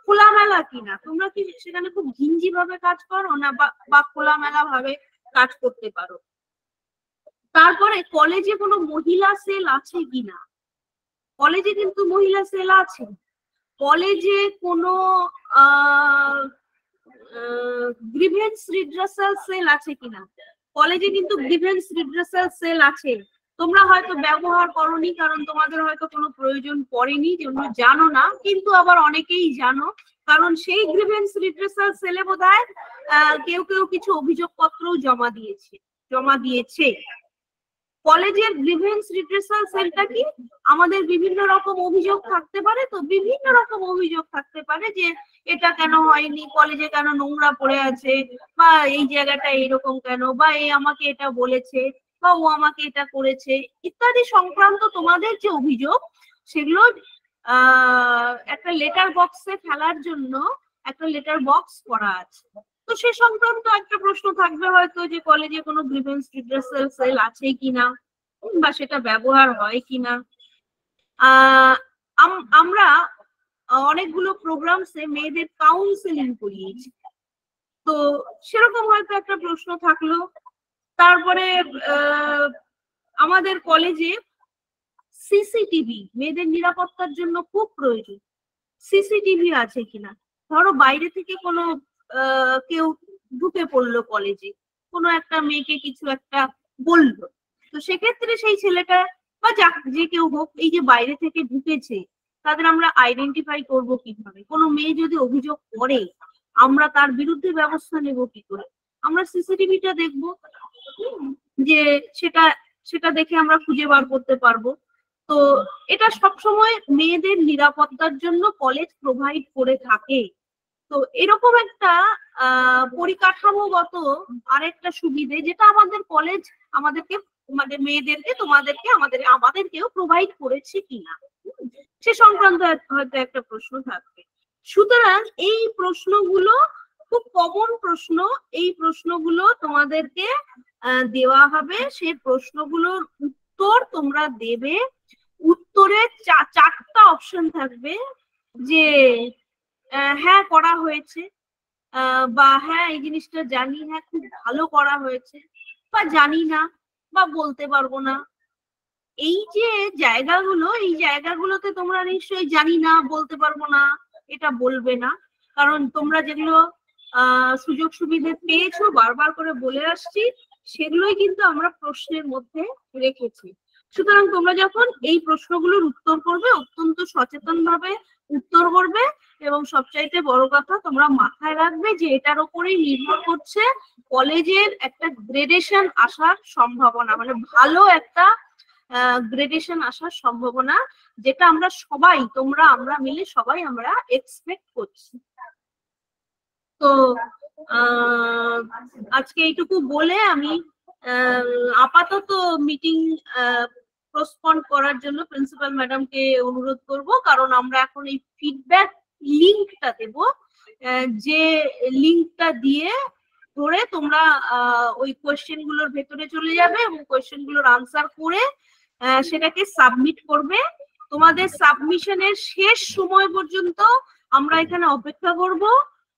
খোলামেলা কিনা, তোমরা কি সেখানে খুব ঘিঞ্জি ভাবে কাজ করো না বা খোলামেলা ভাবে কাজ করতে পারো। তারপরে কলেজে কোনো মহিলা সেল আছে কিনা, কলেজে কিন্তু মহিলা সেল আছে। কলেজে কোনো গ্রিভেন্স রিড্রেসাল সেল আছে কিনা, কলেজে কিন্তু গ্রিভেন্স রিড্রেসাল সেল আছে। তোমরা হয়তো ব্যবহার করোনি, কারণ তোমাদের হয়তো কোনো প্রয়োজন পড়েনি, জন্য জানো না, কিন্তু আবার অনেকেই জানো, কারণ সেই গ্রিভেন্স রিড্রেসাল সেলে বোধহয় কেউ কেউ কিছু অভিযোগপত্রও জমা দিয়েছে। কলেজের গ্রিভেন্স রিড্রেসাল সেলটা কি, আমাদের বিভিন্ন রকম অভিযোগ থাকতে পারে, তো বিভিন্ন রকম অভিযোগ থাকতে পারে যে এটা কেন হয়নি, কলেজে কেন নোংরা পড়ে আছে, বা এই জায়গাটা এইরকম কেন, বা এই আমাকে এটা বলেছে, বা ও আমাকে এটা করেছে ইত্যাদি সংক্রান্ত তোমাদের যে অভিযোগ, সেগুলো একটা লেটার বক্সে ফেলার জন্য একটা লেটার বক্স করা আছে। তো সে সংক্রান্ত একটা প্রশ্ন থাকবে হয়তো যে কলেজে কোনো গ্রিভেন্স রিড্রেসাল সেল আছে কিনা বা সেটা ব্যবহার হয় কিনা। আমরা অনেকগুলো প্রোগ্রামসে মেয়েদের কাউন্সেলিং করিয়েছি, তো সেরকম হয়তো একটা প্রশ্ন থাকলো। তারপরে আমাদের কলেজে সিসিটিভি মেয়েদের নিরাপত্তার জন্য খুব প্রয়োজন, সিসিটিভি আছে কিনা। ধরো বাইরে থেকে কোনো কেউ ঢুকে পড়লো কলেজে, কোনো একটা মেয়েকে কিছু একটা বললো, তো সেক্ষেত্রে সেই ছেলেটা বা যে কেউ হোক, এই যে বাইরে থেকে ঢুকেছে, তাদের আমরা আইডেন্টিফাই করব কিভাবে। কোনো মেয়ে যদি অভিযোগ করে, আমরা তার বিরুদ্ধে ব্যবস্থা নেব কি করে, আমরা সিসিটিভিটা দেখবো, যে সেটা দেখে আমরা খুঁজে বার করতে পারবো। তো এটা সবসময় মেয়েদের নিরাপত্তার জন্য কলেজ প্রোভাইড করে থাকে। তো এরকম একটা পরিকাঠামোগত আরেকটা সুবিধে, যেটা আমাদের কলেজ আমাদেরকে, আমাদের মেয়েদেরকে, তোমাদেরকে, আমাদেরকেও প্রোভাইড করেছে কিনা, সে সংক্রান্ত হয়তো একটা প্রশ্ন থাকবে। সুতরাং এই প্রশ্নগুলো খুব কমন প্রশ্ন, এই প্রশ্নগুলো তোমাদেরকে দেওয়া হবে, সেই প্রশ্নগুলোর উত্তর তোমরা দেবে। উত্তরে চারটা অপশন থাকবে, যে হ্যাঁ করা হয়েছে, বা হ্যাঁ এই জিনিসটা জানি, হ্যাঁ খুব ভালো করা হয়েছে, বা জানি না, বা বলতে পারবো না। এই যে জায়গাগুলো, এই জায়গাগুলোতে তোমরা নিশ্চয়ই জানি না, বলতে পারবো না এটা বলবে না, কারণ তোমরা যেগুলো সুযোগ সুবিধা পেয়েছো, বারবার করে বলে আসছি, সেগুলোই কিন্তু আমরা প্রশ্নের মধ্যে রেখেছি। সুতরাং তোমরা যখন এই প্রশ্নগুলোর উত্তর করবে, অত্যন্ত সচেতন ভাবে উত্তর করবে, এবং সবচাইতে বড় কথা তোমরা মাথায় রাখবে যে এটার উপরেই নির্ভর করছে কলেজের একটা গ্রেডেশন আসার সম্ভাবনা, মানে ভালো একটা গ্রেডেশন আসার সম্ভাবনা, যেটা আমরা সবাই, তোমরা আমরা মিলে সবাই আমরা এক্সপেক্ট করছি। তো আজকে এইটুকু বলে আমি আপাতত মিটিং পোস্টপন্ড করার জন্য প্রিন্সিপাল ম্যাডামকে অনুরোধ করব, কারণ আমরা এখন এই ফিডব্যাক লিঙ্কটা দেব, যে লিঙ্কটা দিয়ে ধরে তোমরা ওই কোয়েশ্চেন গুলোর ভেতরে চলে যাবে এবং কোয়েশ্চেন গুলোর আনসার করে সেটাকে সাবমিট করবে। তোমাদের সাবমিশনের শেষ সময় পর্যন্ত আমরা এখানে অপেক্ষা করব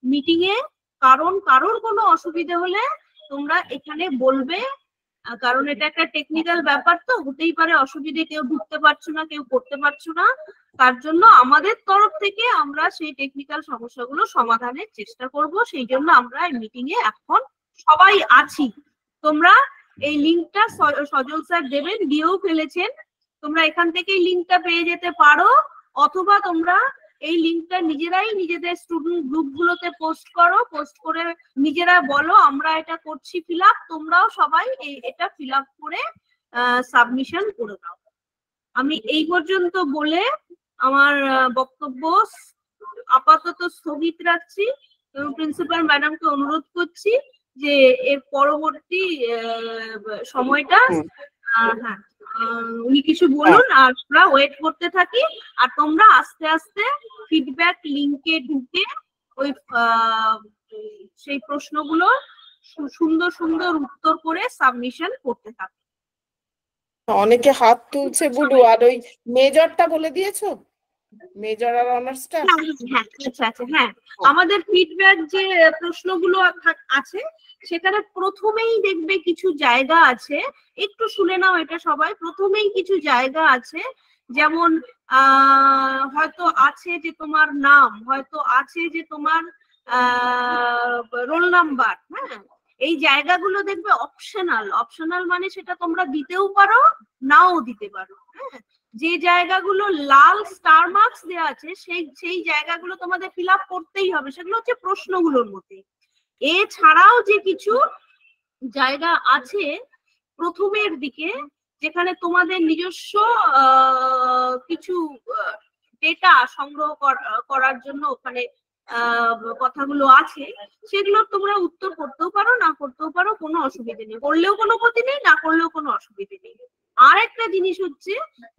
মিটিং এ, কারণ কারোর কোনো অসুবিধা হলে তোমরা এখানে বলবে, কারণ এটা একটা টেকনিক্যাল ব্যাপার, তো হতেই পারে অসুবিধে, কেউ ঢুকতে পারছো না, কেউ করতে পারছো না, তার জন্য আমাদের তরফ থেকে আমরা সেই টেকনিক্যাল সমস্যাগুলো সমাধানের চেষ্টা করব। সেই জন্য আমরা এই মিটিং এ এখন সবাই আছি। তোমরা এই লিঙ্কটা সজল স্যার দেবেন, দিয়েও ফেলেছেন, তোমরা এখান থেকে এই লিঙ্কটা পেয়ে যেতে পারো, অথবা তোমরা এই লিঙ্কটা নিজেরাই নিজেদের স্টুডেন্ট গ্রুপ গুলোতে পোস্ট করো, পোস্ট করে নিজেরা বলো আমরা এটা করছি ফিল আপ, তোমরাও সবাই এটা ফিল আপ করে সাবমিশন করে দাও। আমি এই পর্যন্ত বলে আমার বক্তব্য আপাতত স্থগিত রাখছি এবং প্রিন্সিপাল ম্যাডামকে অনুরোধ করছি যে এর পরবর্তী সময়টা হ্যাঁ উনি কিছু বলুন, আর আমরা ওয়েট করতে থাকি। আর তোমরা আস্তে আস্তে ফিডব্যাক লিংকে ঢুকে ওই সেই প্রশ্নগুলো সুন্দর সুন্দর উত্তর করে সাবমিশন করতে থাকো। অনেকে হাত তুলছে বুলু, আর ওই মেজরটা বলে দিয়েছো, মেজর আর অনার্সটা? হ্যাঁ আচ্ছা আচ্ছা, হ্যাঁ আমাদের ফিডব্যাক যে প্রশ্নগুলো আছে সেখানে প্রথমেই দেখবে কিছু জায়গা আছে, একটু শুনে নাও এটা সবাই। প্রথমেই কিছু জায়গা আছে, যেমন হয়তো আছে যে তোমার নাম, হয়তো আছে যে তোমার রোল নাম্বার, হ্যাঁ এই জায়গাগুলো দেখবে অপশনাল। অপশনাল মানে সেটা তোমরা দিতেও পারো, নাও দিতে পারো। হ্যাঁ যে জায়গাগুলো লাল স্টার মার্কস দেওয়া আছে সেই জায়গাগুলো তোমাদের ফিল আপ করতেই হবে, সেগুলো হচ্ছে প্রশ্নগুলোর মধ্যে। এছাড়াও যে কিছু জায়গা আছে প্রথমের দিকে যেখানে তোমাদের নিজস্ব কিছু ডেটা সংগ্রহ করার জন্য ওখানে কথাগুলো আছে, সেগুলো তোমরা উত্তর করতেও পারো, না করতেও পারো, কোনো অসুবিধা নেই, করলেও কোনো ক্ষতি নেই, না করলেও কোনো অসুবিধা নেই। আর একটা জিনিস হচ্ছে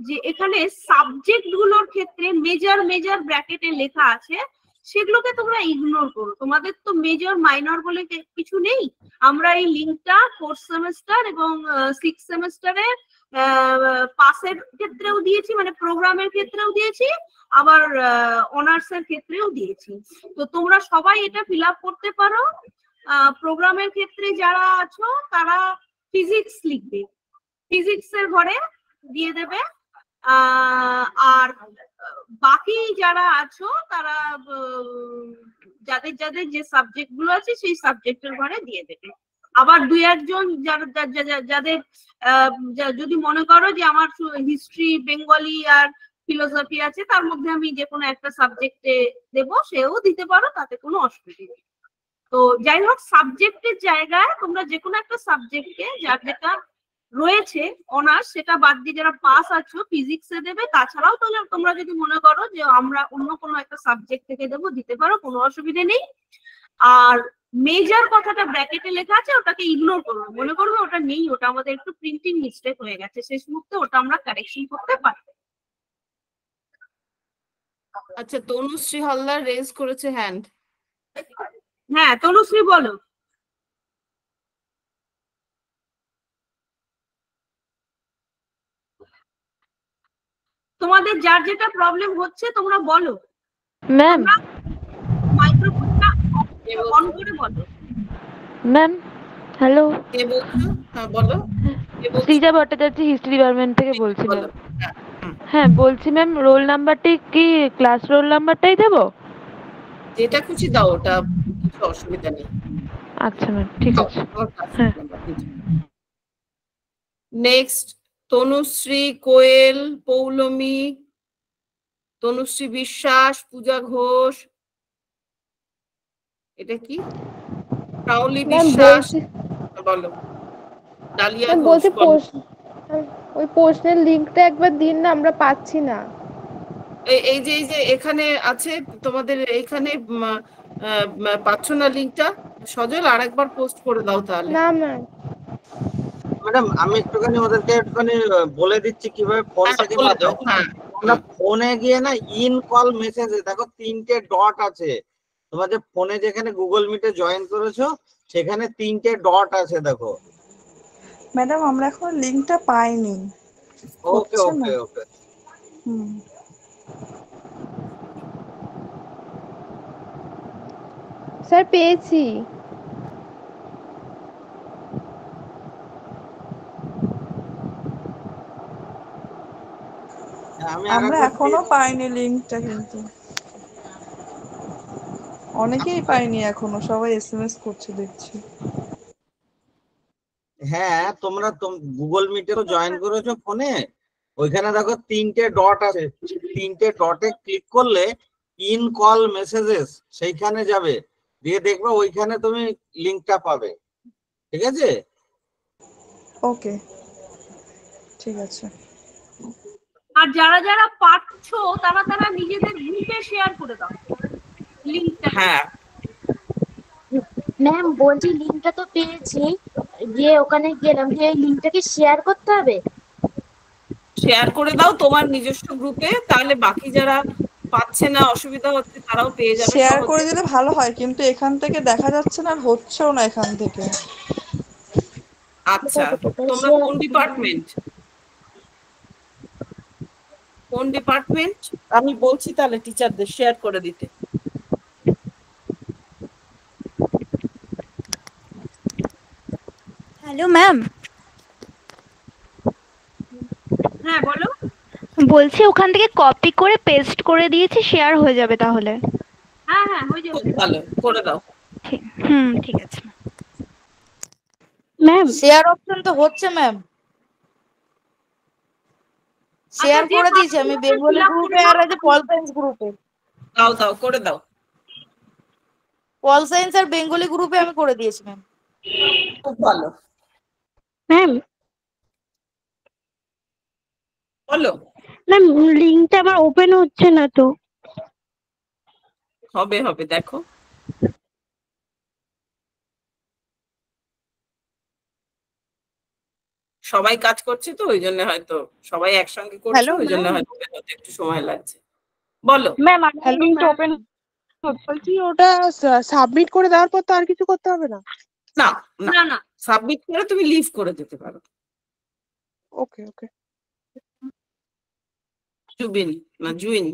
যে এখানে সাবজেক্ট গুলোর ক্ষেত্রে মেজর মেজর ব্র্যাকেটে লেখা আছে, সেগুলোকে তোমরা ইগনোর করো। তোমাদের তো মেজর মাইনর বলে কিছু নেই। আমরা এই লিঙ্কটা 4th সেমেস্টার এবং 6th সেমেস্টারে পাসের ক্ষেত্রেও দিয়েছি, মানে প্রোগ্রামের ক্ষেত্রেও দিয়েছি, আবার অনার্স এর ক্ষেত্রেও দিয়েছি। তো তোমরা সবাই এটা ফিল আপ করতে পারো। প্রোগ্রামের ক্ষেত্রে যারা আছো তারা ফিজিক্স লিখবে, ফিজিক্স এর ঘরে দিয়ে দেবে, আর বাকি যারা আছো তারা যাদের যাদের যে সাবজেক্ট গুলো আছে সেই সাবজেক্টের ঘরে দিয়ে দেবে। আবার দুই একজন যাদের যদি মনে করো যে আমার হিস্ট্রি, বেঙ্গলি আর ফিলোসফি আছে, তার মধ্যে আমি যে কোনো একটা সাবজেক্টে দেব, সেও দিতে পারো, তাতে কোনো অসুবিধা নেই। তো যাই হোক, সাবজেক্টের জায়গায় তোমরা যে কোনো একটা সাবজেক্টকে যার যেটা রয়েছে অনার্স সেটা বাদ দিয়ে যারা পাস আছো ফিজিক্সে দেবে। তাছাড়াও তোমরা যদি মনে করো যে আমরা অন্য কোনো একটা সাবজেক্ট থেকে দেবো, দিতে পারো, কোনো অসুবিধা নেই। আর মেজর কথাটা ব্র্যাকেটে লেখা আছে ওটাকে ইগনোর করবো, মনে করবো ওটা নেই, ওটা আমাদের একটু প্রিন্টিং মিস্টেক হয়ে গেছে, শেষ মুহূর্তে ওটা আমরা কারেকশন করতে পারি। আচ্ছা, তনুশ্রী হালদার রেজ করেছে হ্যান্ড। হ্যাঁ তনুশ্রী বলো। তোমাদের যার যেটা প্রবলেম হচ্ছে তোমরা বলো। ম্যাম মাইক্রোফোনটা অন করে বলো। ম্যাম হ্যালো, কে বলছো? হ্যাঁ বলো। শ্রীজা ভট্টাচার্য হিস্ট্রি ডিপার্টমেন্ট থেকে বলছি ম্যাম। হ্যাঁ বলছি ম্যাম, রোল নাম্বারটি কি ক্লাস রোল নাম্বারটাই দেবো? যেটা খুশি দাও, ওটা কিছু অসুবিধা নেই। আচ্ছা ম্যাম ঠিক আছে। হ্যাঁ নেক্সট তনুশ্রী, কোয়েল, পৌলমী, তনুশ্রী বিশ্বাস, পূজা ঘোষ, এটা কি রাউলি বিশ্বাস, বলো। ডালিয়া ঘোষ, ওই প্রশ্নের লিংকটা একবার দিন না, আমরা পাচ্ছি না। এই যে এখানে আছে তোমাদের, এইখানে পাচ্ছ না লিংকটা? সজল আরেকবার পোস্ট করে দাও তাহলে। না ম্যাম ম্যাডাম আমি একটুখানি ওদেরকে একটুখানি বলে দিচ্ছি কিভাবে ফোনটাকে বলে নিতে দাও। হয়। হ্যাঁ তোমরা ফোনে গিয়ে না ইন কল মেসেজে দেখো 3টে ডট আছে। তোমার যে ফোনে যেখানে গুগল মিটে জয়েন করেছো সেখানে 3টে ডট আছে দেখো। ম্যাডাম আমরা এখন লিংকটা পাইনি। ওকে হচ্ছে ওকে না। ওকে। হুম। স্যার পেয়েছি। আমি আমরা আরেকবার এখনো পাইনি লিংকটা, কিন্তু অনেকেই পাইনি এখনো, সবাই এসএমএস করছে দেখছি। হ্যাঁ তোমরা গুগল মিটে তো জয়েন করেছো ফোনে, ওইখানে দেখো 3টে ডট আছে। 3টে ডটে ক্লিক করলে ইন কল মেসেজেস সেইখানে যাবে, দিয়ে দেখবে ওইখানে তুমি লিংকটা পাবে। ঠিক আছে? ওকে, ঠিক আছে। আর যারা যারা পাচ্ছো তারা তারা নিজেদের গ্রুপে শেয়ার করে দাও লিংকটা। হ্যাঁ ম্যাম বলছি লিঙ্কটা তো পেয়েছি, গিয়ে ওখানে গেলাম, যে এই লিঙ্কটাকে শেয়ার করতে হবে? শেয়ার করে দাও তোমার নিজস্ব গ্রুপে, তাহলে বাকি যারা পাচ্ছে না, অসুবিধা হচ্ছে, তারাও পেয়ে যাবে শেয়ার করে সহজে। দিলে ভালো হয়, কিন্তু এখান থেকে দেখা যাচ্ছে না আর হচ্ছেও না এখান থেকে। আচ্ছা তোমরা কোন ডিপার্টমেন্ট? কোন ডিপার্টমেন্ট? আমি বলছি তাহলে টিচারদের শেয়ার করে দিতে। হ্যালো ম্যাম, হ্যাঁ বলো। বলছি ওখান থেকে কপি করে পেস্ট করে দিয়েছি, শেয়ার হয়ে যাবে তাহলে? হ্যাঁ হ্যাঁ হয়ে যাবে। খুব ভালো, করে দাও। ঠিক আছে ম্যাম। শেয়ার অপশন তো হচ্ছে ম্যাম, শেয়ার করে দিয়েছি আমি বেঙ্গলি গ্রুপে আর এই যে পল সায়েন্স গ্রুপে। দাও দাও করে দাও। পল সায়েন্স আর বেঙ্গলি গ্রুপে আমি করে দিয়েছি ম্যাম। খুব ভালো। ম্যাম বলো। ম্যাম লিংকটা আমার ওপেন হচ্ছে না তো। হবে হবে দেখো। সবাই কাজ করছে তো ওই জন্য হয়তো, সবাই একসঙ্গে করছে ওই জন্য হয়তো একটু সময় লাগছে। বলো। ম্যাম আমার লিংকটা ওপেন বলছি, ওটা সাবমিট করে দেওয়ার পর তো আর কিছু করতে হবে না? না না না, সাবমিট করে তুমি লিভ করে দিতে পারো। ওকে ওকে। জুবিন না জুইন,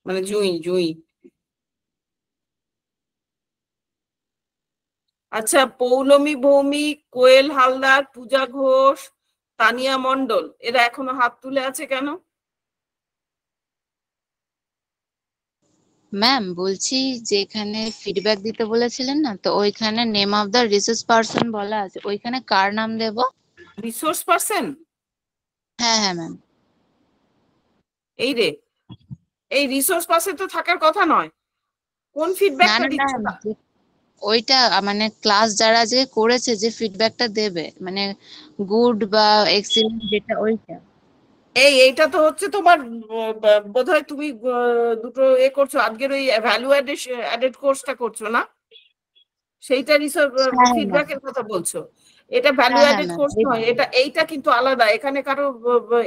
মানে জুই জুই। আচ্ছা পৌলমী ভৌমিক, কোয়েল হালদার, পূজা ঘোষ, তানিয়া মণ্ডল, এরা এখনো হাত তুলে আছে কেন? ম্যাম বলছি যে এখানে ফিডব্যাক দিতে বলেছিলেন না, তো ওইখানে name of the resource person বলা আছে, ওইখানে কার নাম দেব? Resource person? হ্যাঁ হ্যাঁ ম্যাম। এই রে, এই রিসোর্স পারসন তো থাকার কথা নয়। কোন ফিডব্যাকটা দিচ্ছ না? ওইটা মানে ক্লাস যারা যে করেছে যে ফিডব্যাকটা দেবে, মানে গুড বা এক্সিলেন্ট যেটা, ওইটা। এইটা তো হচ্ছে তোমার বোধহয় তুমি দুটো করছো, আজকের ওই ভ্যালু অ্যাডেড কোর্সটা করছো না, সেইটা ফিডব্যাকের কথা বলছো। এটা ভ্যালু অ্যাডেড কোর্স নয়, এইটা কিন্তু আলাদা, এখানে কারো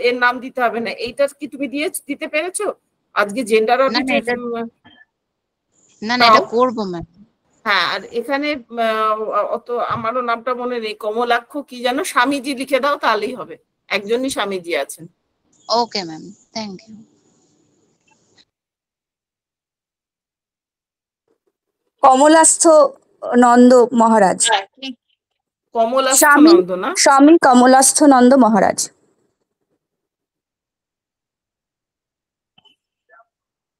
এর নাম দিতে হবে না। এইটা কি তুমি দিতে পেরেছো আজকে জেন্ডার অডিটের? না না এটা করব ম্যাম। হ্যাঁ, আর এখানে অত আমারও নামটা মনে নেই, কমলাক্ষ কি যেন, স্বামীজি লিখে দাও তাহলেই হবে, একজনই স্বামীজি আছেন। Okay ma'am, thank you. Kamalastha Nanda Maharaj. Kamalastha Nanda না? স্বামী কমলাস্থ নন্দ মহারাজ।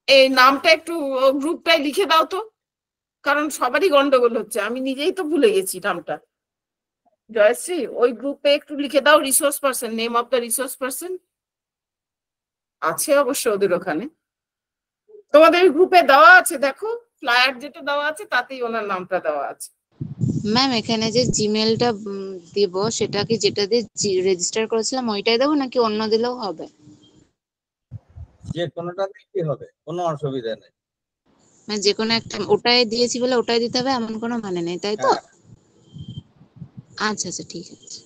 এই নামটা একটু গ্রুপটায় লিখে দাও তো, কারণ সবারই গন্ডগোল হচ্ছে, আমি নিজেই তো ভুলে গেছি নামটা। জয়শ্রী ওই গ্রুপে একটু লিখে দাও resource person, name of the resource person আছে অবশ্য ওদের ওখানে, তোমাদের গ্রুপে দেওয়া আছে, দেখো ফ্লায়ার যেটা দেওয়া আছে তাতেই ওনার নামটা দেওয়া আছে। ম্যাম এখানে যে জিমেলটা দিব সেটা কি যেটা দিয়ে রেজিস্টার করেছিলাম ওইটাই দেবো নাকি অন্য দিলেও হবে? যে কোনোটা দিলেই হবে, কোনো অসুবিধা নেই। মানে যে কোনো একটা, ওটাই দিয়েছি বলে ওটাই দিতে হবে এমন কোনো মানে নেই, তাই তো? আচ্ছা আচ্ছা ঠিক আছে।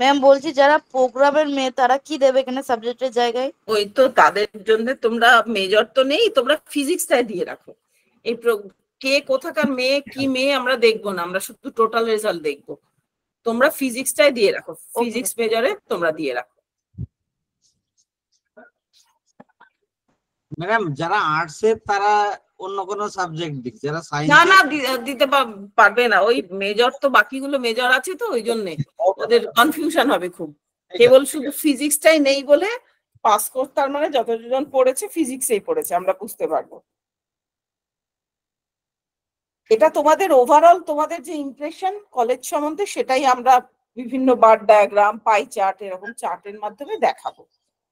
ম্যাম বলছি যারা প্রোগ্রামের মেয়ে তারা কি দেবে এখানে সাবজেক্টের জায়গায়? ওই তো তাদের জন্য তোমরা মেজর তো নেই, তোমরা ফিজিক্সটাই দিয়ে রাখো। এই কে কোথাকার মেয়ে কি মেয়ে আমরা দেখবো না, আমরা শুধু টোটাল রেজাল্ট দেখবো। তোমরা ফিজিক্সটাই দিয়ে রাখো, ফিজিক্স মেজরে তোমরা দিয়ে রাখো। ম্যাডাম যারা আর্টস এর তারা অন্য কোনো সাবজেক্ট দিক, যারা সায়েন্স না না দিতে পারবে না, ওই মেজর তো বাকিগুলো মেজর আছে তো ওই জন্য ওদের কনফিউশন হবে খুব। কেবল শুধু ফিজিক্সটাই নেই বলে পাস কোর্স, তার মানে যতজন পড়েছে ফিজিক্সেই পড়েছে আমরা বুঝতে পারবো। এটা তোমাদের ওভারঅল তোমাদের যে ইমপ্রেশন কলেজ সম্বন্ধে সেটাই আমরা বিভিন্ন বার ডায়াগ্রাম, পাই চার্ট, এরকম চার্টের মাধ্যমে দেখাবো।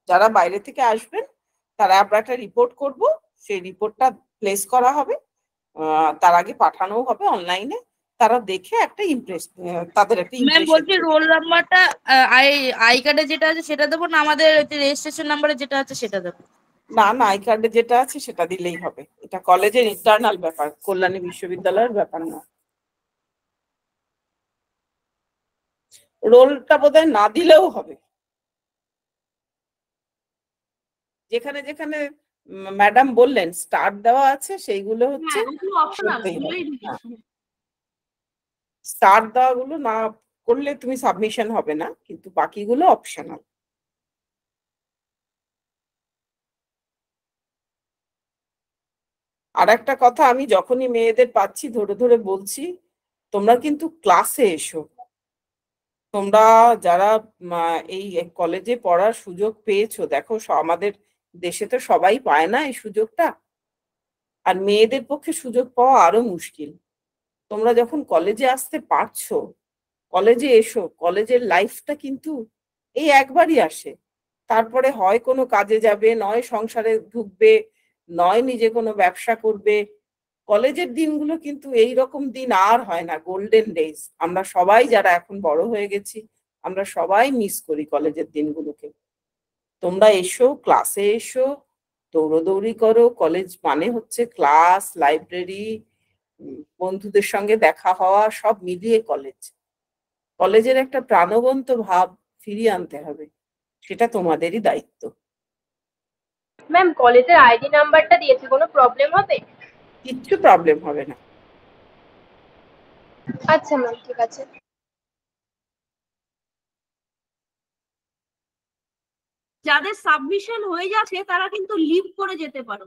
যারা বাইরে থেকে আসবেন তারা আমরা একটা রিপোর্ট করব, সেই রিপোর্টটা প্লেস করা হবে, তার আগে পাঠানো হবে অনলাইনে, তারা দেখে একটা তাদের একটা ম্যাম ইমপ্রেশন। বলছি রোল নাম্বারটা আই কার্ডে যেটা আছে সেটা দেবো না আমাদের রেজিস্ট্রেশন নাম্বারে যেটা আছে সেটা দেবো? না না, আই কার্ডে যেটা আছে সেটা দিলেই হবে, এটা কলেজের ইন্টারনাল ব্যাপার, কল্যাণী বিশ্ববিদ্যালয়ের ব্যাপার না। রোলটা বোধহয় না দিলেও হবে, যেখানে যেখানে ম্যাডাম বললেন স্টার্ট দেওয়া আছে সেইগুলো হচ্ছে স্টার্ট দেওয়া গুলো না করলে তুমি সাবমিশন হবে না, কিন্তু বাকিগুলো অপশনাল। আর একটা কথা, আমি যখনই মেয়েদের পাচ্ছি ধরে ধরে বলছি, তোমরা কিন্তু ক্লাসে এসো। তোমরা যারা এই কলেজে পড়ার সুযোগ পেয়েছো, দেখো আমাদের দেশে তো সবাই পায় না এই সুযোগটা, আর মেয়েদের পক্ষে সুযোগ পাওয়া আরো মুশকিল। তোমরা যখন কলেজে আসতে পারছো, কলেজে এসো। কলেজের লাইফটা কিন্তু এই একবারই আসে, তারপরে হয় কোনো কাজে যাবে, নয় সংসারে ঢুকবে, নয় নিজে কোনো ব্যবসা করবে। কলেজের দিনগুলো কিন্তু এই রকম দিন আর হয় না, গোল্ডেন ডেজ। আমরা সবাই যারা এখন বড় হয়ে গেছি আমরা সবাই মিস করি কলেজের দিনগুলোকে। তোমরা এসো, ক্লাসে এসো, দৌড়োদৌড়ি করো। কলেজ মানে হচ্ছে ক্লাস, লাইব্রেরি, বন্ধুদের সঙ্গে দেখা হওয়া, সব মিলিয়ে কলেজ। কলেজের একটা প্রাণবন্ত ভাব ফিরিয়ে আনতে হবে, সেটা তোমাদেরই দায়িত্ব। ম্যাম কলেজের আইডি নাম্বারটা দিয়েছে, কোনো প্রবলেম হবে? কিচ্ছু প্রবলেম হবে না। আচ্ছা ম্যাম, ঠিক আছে। যাদের সাবমিশন হয়ে যাচ্ছে তারা কিন্তু লিভ করে যেতে পারো।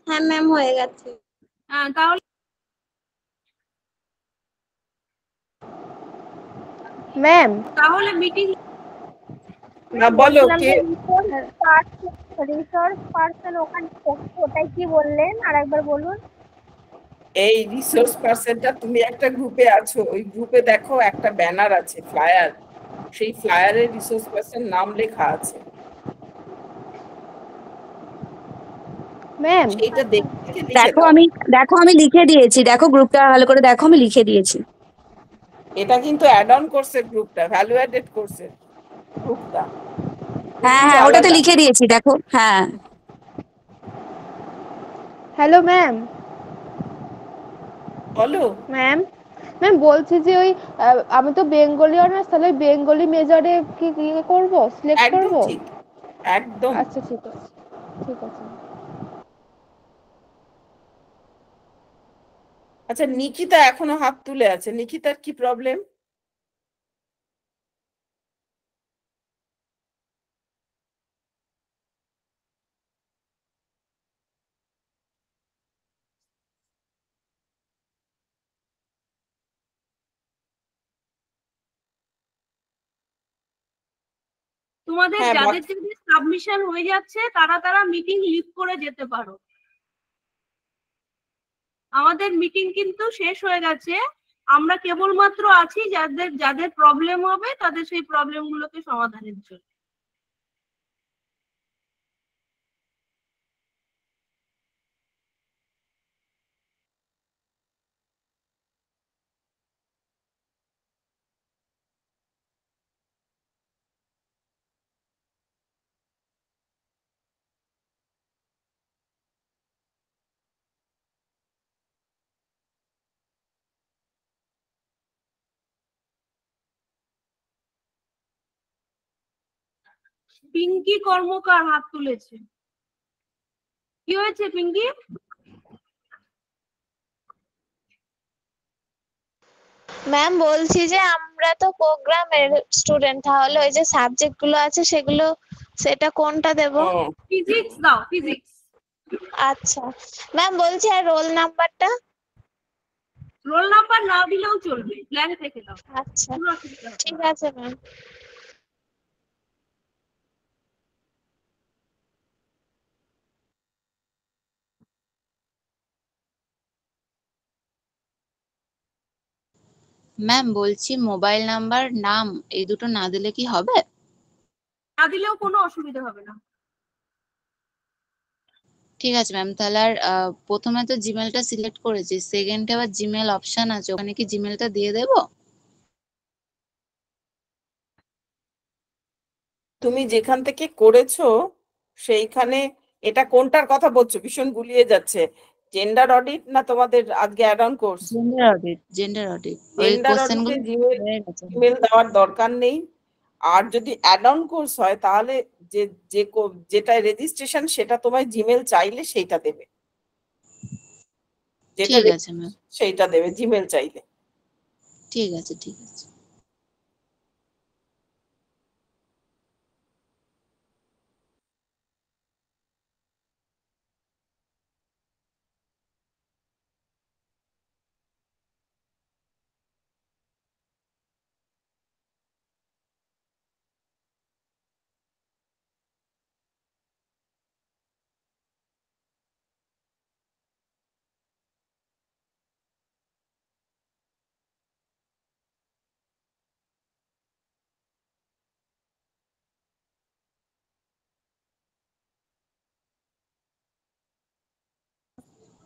হ্যাঁ ম্যাম, হয়ে গেছে। হ্যাঁ, তাহলে ম্যাম তাহলে মিটিং না বলো কে? রিসোর্স পার্সন ওখানে ওটাই কি বললেন আরেকবার বলুন। এই রিসোর্স পার্সনটা, তুমি একটা গ্রুপে আছো, ওই গ্রুপে দেখো একটা ব্যানার আছে, ফ্লায়ার, সেই ফ্লায়ারে রিসোর্স পার্সন নাম লেখা আছে। ম্যাম সেইটা দেখো আমি লিখে দিয়েছি, দেখো গ্রুপটা ভালো করে দেখো, আমি লিখে দিয়েছি। এটা কিন্তু অ্যাড অন কোর্সের গ্রুপটা, ভ্যালু অ্যাডেড কোর্সের গ্রুপটা। হ্যাঁ হ্যাঁ, ওটাতে লিখে দিয়েছি দেখো। হ্যাঁ হ্যালো ম্যাম। বলো ম্যাম ম্যাম বলছি যে ওই আমি তো বেঙ্গলি অনার্স, তাহলে বেঙ্গলি মেজরে কি করব, সিলেক্ট করব? একদম। আচ্ছা ঠিক আছে, ঠিক আছে। আচ্ছা, নিকিতা এখনো হাত তুলে আছে, নিকিতার কি প্রবলেম? তোমাদের যাদের যাদের সাবমিশন হয়ে যাচ্ছে তারা মিটিং লিভ করে যেতে পারো। আমাদের মিটিং কিন্তু শেষ হয়ে গেছে, আমরা কেবলমাত্র আছি যাদের যাদের প্রবলেম হবে তাদের সেই প্রবলেম গুলোকে সমাধানের জন্য। পিঙ্কি কর্মকার হাত তুলেছে। কি হয়েছে পিঙ্কি? ম্যাম বলছি যে আমরা তো প্রোগ্রামের স্টুডেন্ট, তাহলে ওই যে সাবজেক্ট গুলো আছে সেগুলো সেটা কোনটা দেব? ফিজিক্স দাও, ফিজিক্স। আচ্ছা ম্যাম বলছি আর রোল নাম্বারটা? রোল নাম্বার না দিলেও চলবে, ব্ল্যাঙ্ক রেখে দাও। আচ্ছা ঠিক আছে ম্যাম। ম্যাম বলছি মোবাইল নাম্বার নাম এই দুটো না দিলে কি হবে? না দিলেও কোনো অসুবিধা হবে না। ঠিক আছে ম্যাম, তাহলে আর প্রথমে তো জিমেলটা সিলেক্ট করেছি, সেকেন্ডে আবার জিমেল অপশন আছে, ওখানে কি জিমেলটা দিয়ে দেব? তুমি যেখান থেকে করেছো সেইখানে, এটা কোনটার কথা বলছো? ভীষণ গুলিয়ে যাচ্ছে। জেন্ডার অডিট না তোমাদের আজকে add on course? Gender audit, gender audit. ওই জেন্ডার কোশ্চেন অডিটে গুলো হয়ে গেছে। জিমেল দেওয়ার দরকার নেই। আর যদি অ্যাড অন কোর্স হয় তাহলে যে যেটা রেজিস্ট্রেশন সেটা তোমায় জিমেল চাইলে সেইটা দেবে, যেটা ঠিক আছে ম্যাম, সেইটা দেবে জিমেল চাইলে। ঠিক আছে ঠিক আছে।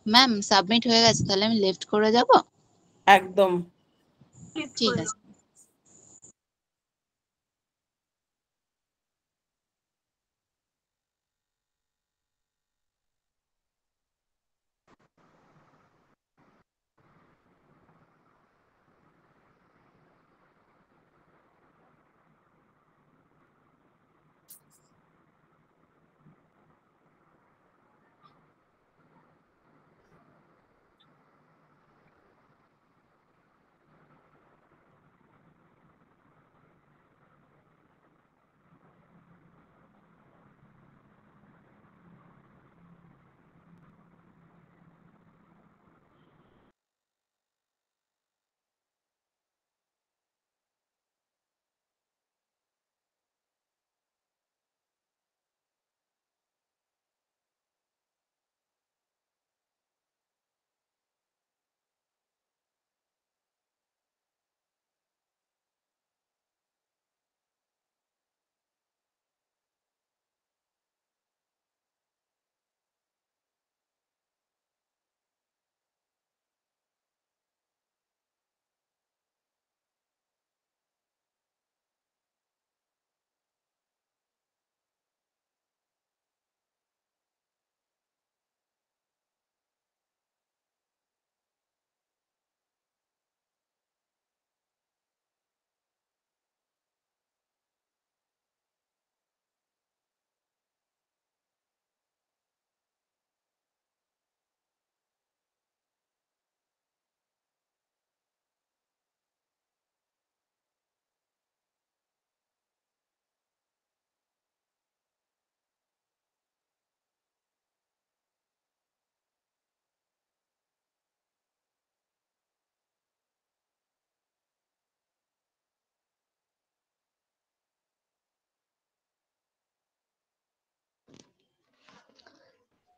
ম্যাম সাবমিট হয়ে গেছে, তাহলে আমি লেফট করে যাব? একদম ঠিক আছে।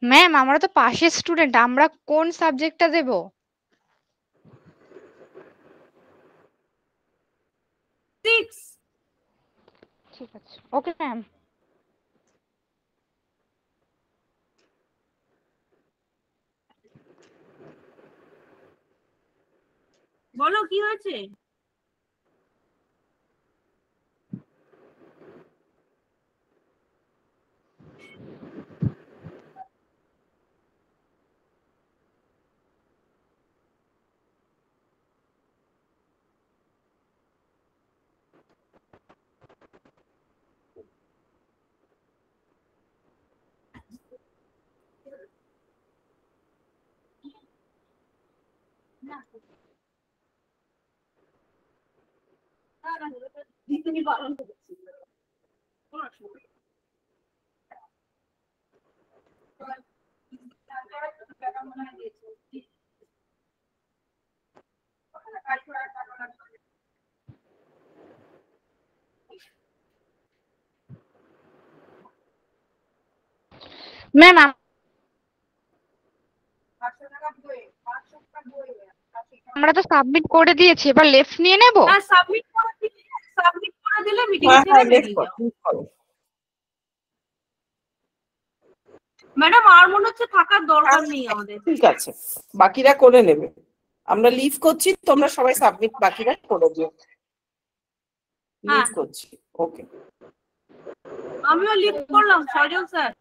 ম্যাম আমরা তো পাশের স্টুডেন্ট, আমরা কোন সাবজেক্টটা দেব? ঠিক আছে, ওকে ম্যাম। বলো কি হয়েছে? ম্যাম আমরা তো সাবমিট করে দিয়েছি, এবার লেফট নিয়ে নেব। হ্যাঁ সাবমিট করে দিলে মিটিং হ্যাঁ ছেড়ে হ্যাঁ লেট বেরিয়ে কর যাও। leave করো। ম্যাডাম আর মনে হচ্ছে থাকার দরকার নেই আমাদের। ঠিক আছে, বাকিরা করে নেবে। আমরা লিভ করছি, তোমরা সবাই সাবমিট বাকিরা করে দিও। লিভ করছি, ওকে। আমিও লিভ করলাম সজল স্যার।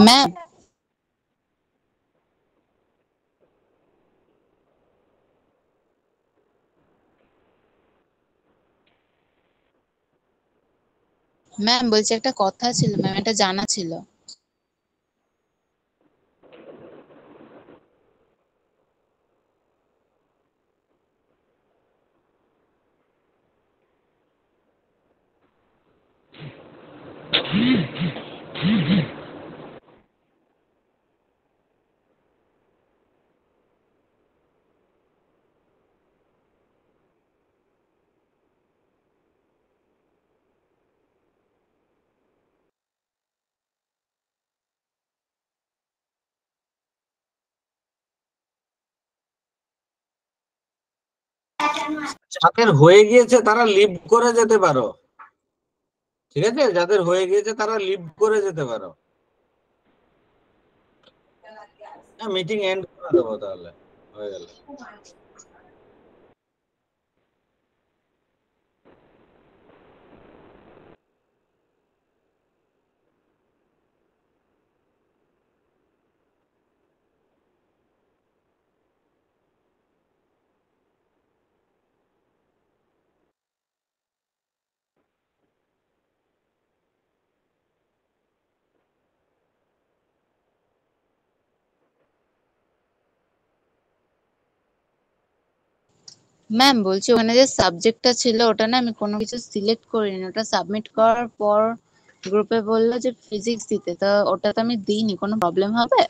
ম্যাম ম্যাম বলছি একটা কথা ছিল ম্যাম, এটা জানা ছিল। যাদের হয়ে গিয়েছে তারা লিভ করে যেতে পারো, ঠিক আছে? যাদের হয়ে গিয়েছে তারা লিভ করে যেতে পারো। মিটিং এন্ড করে দেবো তাহলে, হয়ে গেল। ম্যাম বলছি ওখানে যে সাবজেক্টটা ছিল ওটা না আমি কোনো কিছু সিলেক্ট করিনি, ওটা সাবমিট করার পর গ্রুপে বললো যে ফিজিক্স দিতে, তো ওটা তো আমি দিইনি, কোনো প্রবলেম হবে?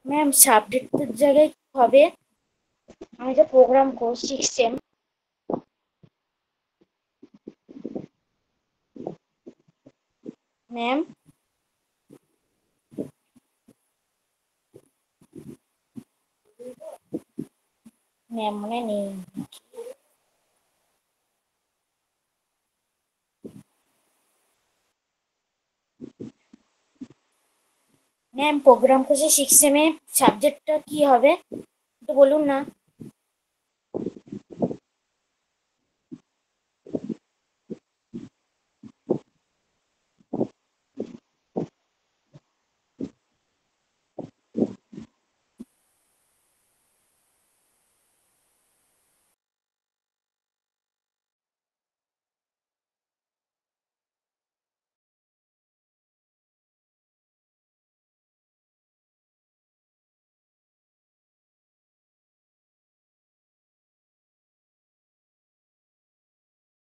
ম্যাম সাবজেক্টের জায়গায় কি হবে? আমি তো program course 6 same. Ma'am ma'am মনে নেই। ম্যাম প্রোগ্রাম কোর্সে 6 সেমে সাবজেক্টটা কি হবে একটু বলুন না।